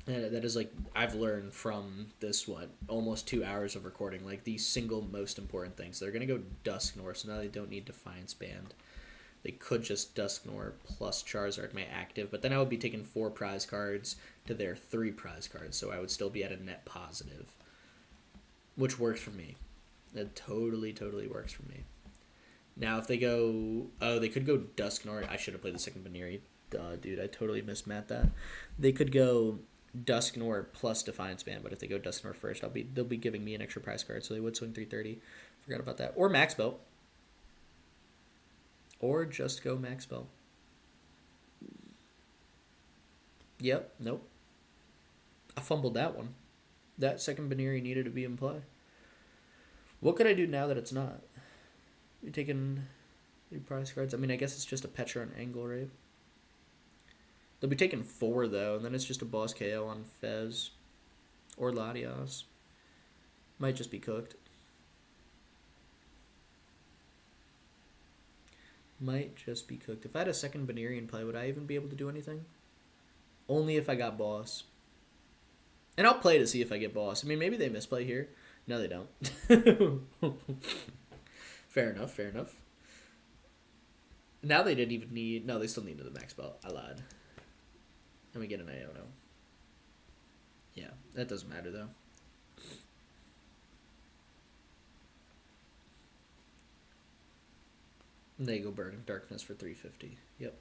And that is, like, I've learned from this, almost 2 hours of recording, like, the single most important things. They're going to go Dusknoir, so now they don't need Defiance Band. They could just Dusknoir plus Charizard my active, but then I would be taking 4 prize cards to their 3 prize cards, so I would still be at a net positive, which works for me. It totally, totally works for me. Now, if they go... Oh, they could go Dusknoir. I should have played the second Baneri. Duh, dude, I totally mismatched that. They could go Dusknoir plus Defiance Band, but if they go Dusknoir first, they'll be giving me an extra prize card, so they would swing 330. Forgot about that. Or Max Belt. Or just go Max Belt. Yep, nope. I fumbled that one. That second Baneri needed to be in play. What could I do now that it's not? You taking 3 prize cards? I mean, I guess it's just a Pecharunt angle, right? They'll be taking 4, though, and then it's just a boss KO on Fez or Latias. Might just be cooked. Might just be cooked. If I had a second Baneri in play, would I even be able to do anything? Only if I got boss. And I'll play to see if I get boss. I mean, maybe they misplay here. No, they don't. Fair enough, fair enough. Now they didn't even need... No, they still needed the Max Belt. I lied. Let me get an Iono. Yeah, that doesn't matter, though. And they go Burning Darkness for 350. Yep.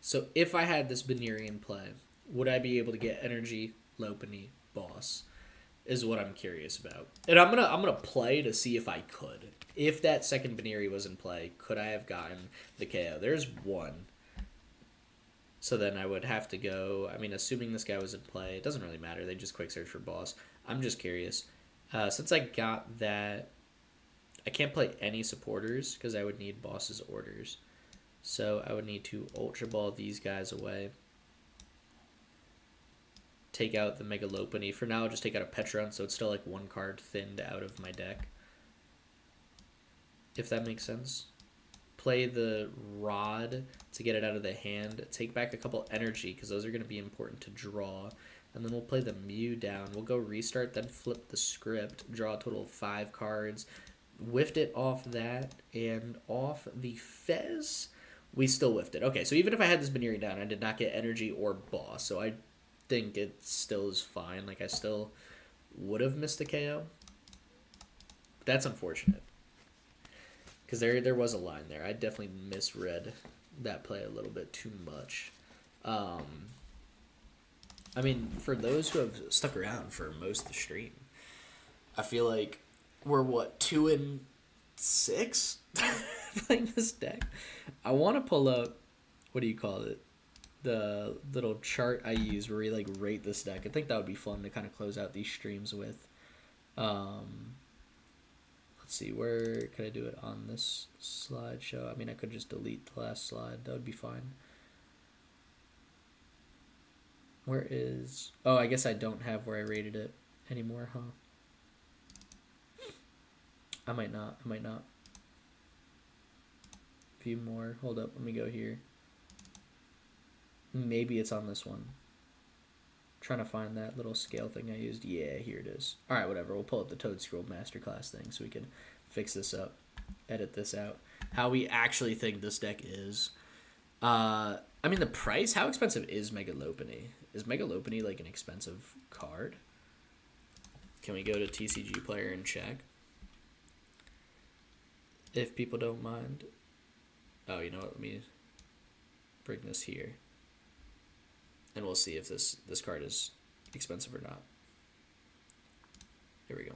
So if I had this Baneri in play, would I be able to get energy, Lopunny, boss? Is what I'm curious about. And I'm gonna play to see if I could. If that second Baneri was in play, could I have gotten the KO? There's one. So then I would have to go, I mean, assuming this guy was in play, it doesn't really matter. They just quick search for boss. I'm just curious. Since I got that, I can't play any supporters because I would need boss's orders. So I would need to Ultra Ball these guys away. Take out the Mega Lopunny. For now, I'll just take out a Petron, so it's still like one card thinned out of my deck. If that makes sense. Play the Rod to get it out of the hand. Take back a couple energy, because those are going to be important to draw. And then we'll play the Mew down. We'll go restart, then flip the script. Draw a total of 5 cards. Whiffed it off that, and off the Fez, we still whiffed it. Okay, so even if I had this Baneri down, I did not get energy or boss, so I think it still is fine. Like, I still would have missed the KO. That's unfortunate. Because there was a line there. I definitely misread that play a little bit too much. I mean, for those who have stuck around for most of the stream, I feel like we're, what, 2-6 playing this deck? I want to pull up, what do you call it? The little chart I use where we like rate this deck. I think that would be fun to kind of close out these streams with. Let's see, where could I do it on this slideshow? I mean, I could just delete the last slide. That would be fine. Where is... Oh, I guess I don't have where I rated it anymore, huh? I might not. View more. Hold up, let me go here. Maybe it's on this one. Trying to find that little scale thing I used. Yeah, here it is. Alright, whatever. We'll pull up the Toad Scroll Masterclass thing so we can fix this up. Edit this out. How we actually think this deck is. I mean, the price. How expensive is Mega Lopunny? Is Mega Lopunny like an expensive card? Can we go to TCG Player and check? If people don't mind. Oh, you know what? Let me bring this here. And we'll see if this card is expensive or not. Here we go.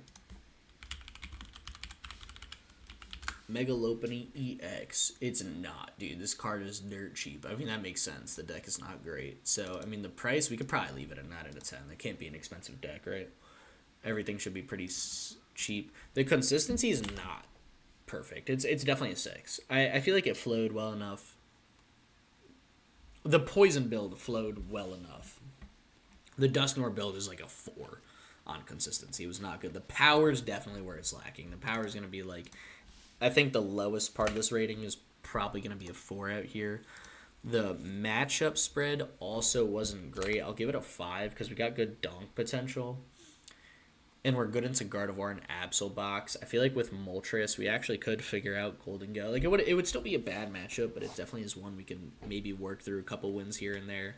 Mega Lopunny EX. It's not, dude. This card is dirt cheap. I mean, that makes sense. The deck is not great. So, I mean, the price, we could probably leave it at 9 out of 10. That can't be an expensive deck, right? Everything should be pretty cheap. The consistency is not perfect. It's definitely a 6. I feel like it flowed well enough. The Poison build flowed well enough. The Dusknoir build is like a 4 on consistency. It was not good. The power is definitely where it's lacking. The power is going to be like... I think the lowest part of this rating is probably going to be a 4 out here. The matchup spread also wasn't great. I'll give it a 5 because we got good donk potential. And we're good into Gardevoir and Absol box. I feel like with Moltres, we actually could figure out Golden Go. Like, it would still be a bad matchup, but it definitely is one we can maybe work through a couple wins here and there.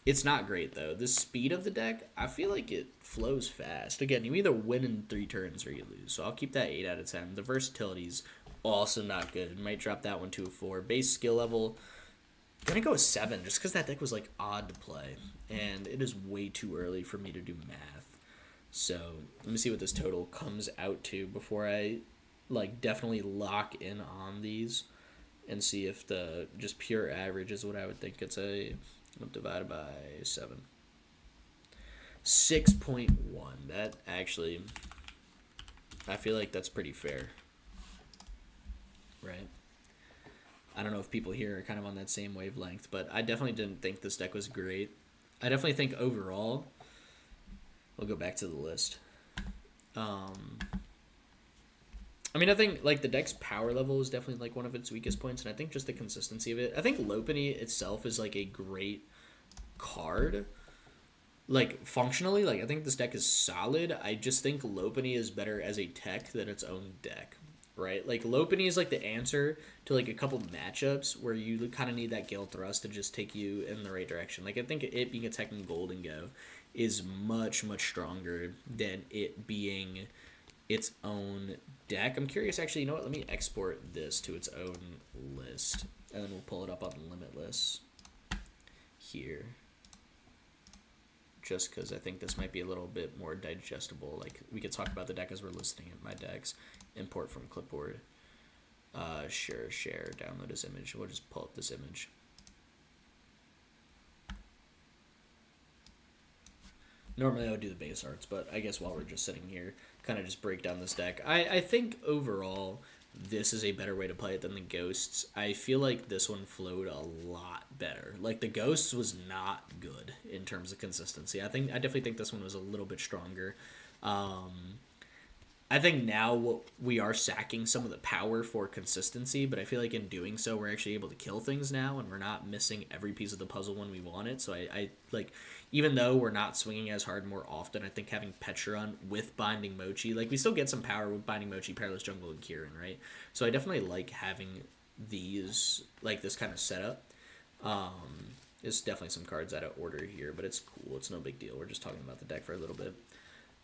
It's not great, though. The speed of the deck, I feel like it flows fast. Again, you either win in 3 turns or you lose. So I'll keep that 8 out of 10. The versatility's also not good. Might drop that one to a 4. Base skill level, gonna go a 7 just because that deck was, like, odd to play. And it is way too early for me to do math. So let me see what this total comes out to before I, like, definitely lock in on these and see if the just pure average is what I would think it's a... divided by 7. 6.1. That actually, I feel like that's pretty fair. Right? I don't know if people here are kind of on that same wavelength, but I definitely didn't think this deck was great. I definitely think overall, we'll go back to the list. I mean, I think, like, the deck's power level is definitely, like, one of its weakest points, and I think just the consistency of it. I think Lopunny itself is, like, a great card. Like, functionally, like, I think this deck is solid. I just think Lopunny is better as a tech than its own deck, right? Like, Lopunny is, like, the answer to, like, a couple matchups where you kind of need that Gale Thrust to just take you in the right direction. Like, I think it being a tech in Golden Go is much, much stronger than it being... its own deck. I'm curious, actually, you know what? Let me export this to its own list, and then we'll pull it up on Limitless here. Just because I think this might be a little bit more digestible. Like, we could talk about the deck as we're listing at my decks. Import from clipboard. Share, download this image. We'll just pull up this image. Normally I would do the base arts, but I guess while we're just sitting here, kind of just break down this deck. I think overall, this is a better way to play it than the Ghosts. I feel like this one flowed a lot better. Like, the Ghosts was not good in terms of consistency. I definitely think this one was a little bit stronger. I think now we are sacking some of the power for consistency, but I feel like in doing so, we're actually able to kill things now, and we're not missing every piece of the puzzle when we want it. So I like, even though we're not swinging as hard more often, I think having Petron with Binding Mochi, like, we still get some power with Binding Mochi, Perilous Jungle, and Kieran, right? So I definitely like having these, like, this kind of setup. There's definitely some cards out of order here, but it's cool. It's no big deal. We're just talking about the deck for a little bit.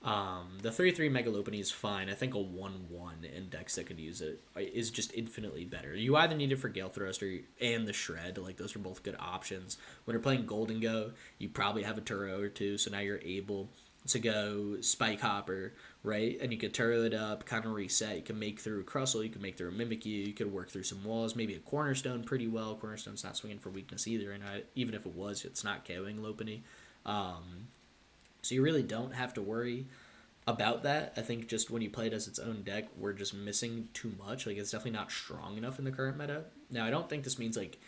The 3/3 Mega Lopunny is fine. I think a 1/1 in decks that could use it is just infinitely better. You either need it for Gale Thrust and the Shred. Like, those are both good options. When you're playing Golden Go, you probably have a Turo or two, so now you're able to go Spike Hopper, right? And you could Turo it up, kind of reset. You can make through Crustle, you can make through a Mimikyu, you could work through some walls, maybe a Cornerstone pretty well. Cornerstone's not swinging for weakness either, and even if it was, it's not KOing Lopunny. So you really don't have to worry about that. I think just when you play it as its own deck, we're just missing too much. Like, it's definitely not strong enough in the current meta. Now, I don't think this means, like,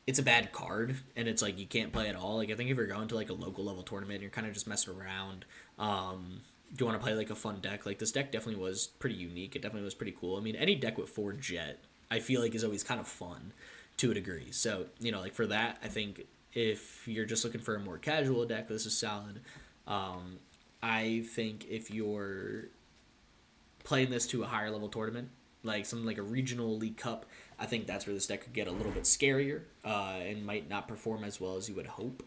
it's a bad card and it's like you can't play at all. Like, I think if you're going to, like, a local level tournament and you're kind of just messing around, do you want to play, like, a fun deck? Like, this deck definitely was pretty unique. It definitely was pretty cool. I mean, any deck with 4 Jet, I feel like, is always kind of fun to a degree. So, you know, like, for that, I think if you're just looking for a more casual deck, this is solid. I think if you're playing this to a higher level tournament, like something like a regional League Cup, I think that's where this deck could get a little bit scarier and might not perform as well as you would hope.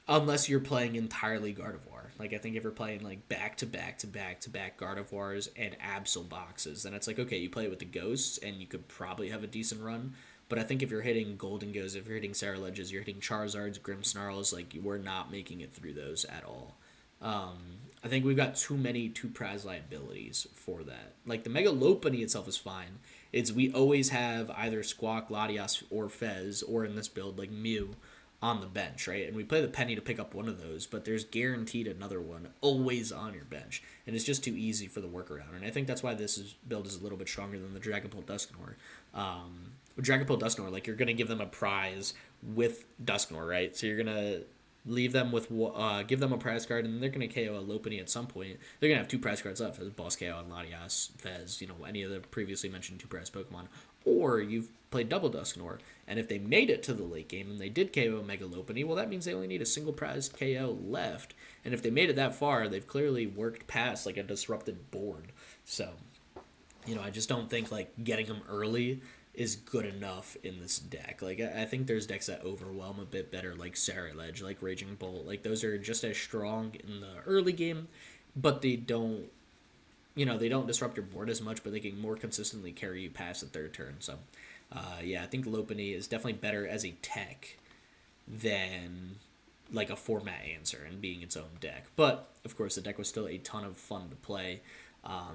Unless you're playing entirely Gardevoir. Like, I think if you're playing, like, back-to-back-to-back-to-back Gardevoirs and Absol boxes, then it's like, okay, you play with the Ghosts, and you could probably have a decent run. But I think if you're hitting Golden Goes, if you're hitting Saraledges, you're hitting Charizards, Grimmsnarls, like, we're not making it through those at all. I think we've got too many 2-prize liabilities for that. Like, the Mega Lopunny itself is fine. We always have either Squawk, Latias, or Fez, or in this build, like, Mew, on the bench, right? And we play the Penny to pick up one of those, but there's guaranteed another one always on your bench, and it's just too easy for the workaround. And I think that's why build is a little bit stronger than the Dragapult Dusknoir. With Dragapult Dusknoir, like, you're going to give them a prize with Dusknoir, right? So you're going to leave them with give them a prize card, and they're going to KO a Lopunny at some point. They're going to have 2 prize cards left, as Boss KO and Latias, Fez, you know, any of the previously mentioned 2-prize Pokemon. Or you've played double Dusknoir, and if they made it to the late game and they did KO Mega Lopunny, well, that means they only need a single prize KO left. And if they made it that far, they've clearly worked past, like, a disrupted board. So, you know, I just don't think, like, getting them early is good enough in this deck. Like, I think there's decks that overwhelm a bit better, like Saraledge, like Raging Bolt. Like, those are just as strong in the early game, but they don't, you know, they don't disrupt your board as much, but they can more consistently carry you past the 3rd turn. So, yeah, I think Lopunny is definitely better as a tech than, like, a format answer and being its own deck. But, of course, the deck was still a ton of fun to play. I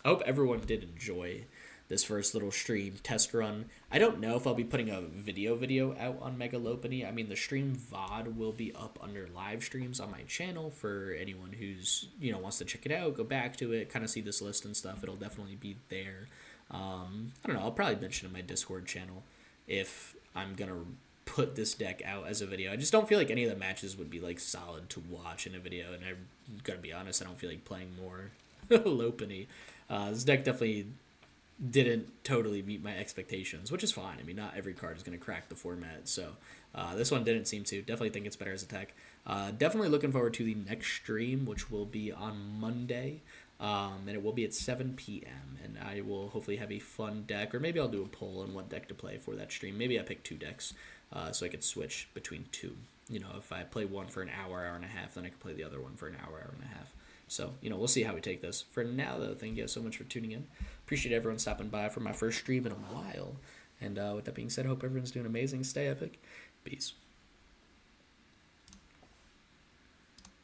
hope everyone did enjoy this first little stream test run. I don't know if I'll be putting a video out on Mega Lopunny. I mean, the stream VOD will be up under live streams on my channel for anyone who's, you know, wants to check it out, go back to it, kind of see this list and stuff. It'll definitely be there. I don't know, I'll probably mention in my Discord channel if I'm going to put this deck out as a video. I just don't feel like any of the matches would be, like, solid to watch in a video, and I'm going to be honest, I don't feel like playing more Lopunny. This deck definitely didn't totally meet my expectations, which is fine. I mean, not every card is going to crack the format, so this one didn't seem to. Definitely think it's better as a tech. Definitely looking forward to the next stream, which will be on Monday, and it will be at 7 p.m., and I will hopefully have a fun deck, or maybe I'll do a poll on what deck to play for that stream. Maybe I pick 2 decks, so I could switch between 2. You know, if I play one for an hour, hour and a half, then I can play the other one for an hour, hour and a half. So, we'll see how we take this. For now, though, thank you guys so much for tuning in. Appreciate everyone stopping by for my first stream in a while. And with that being said, I hope everyone's doing amazing. Stay epic. Peace.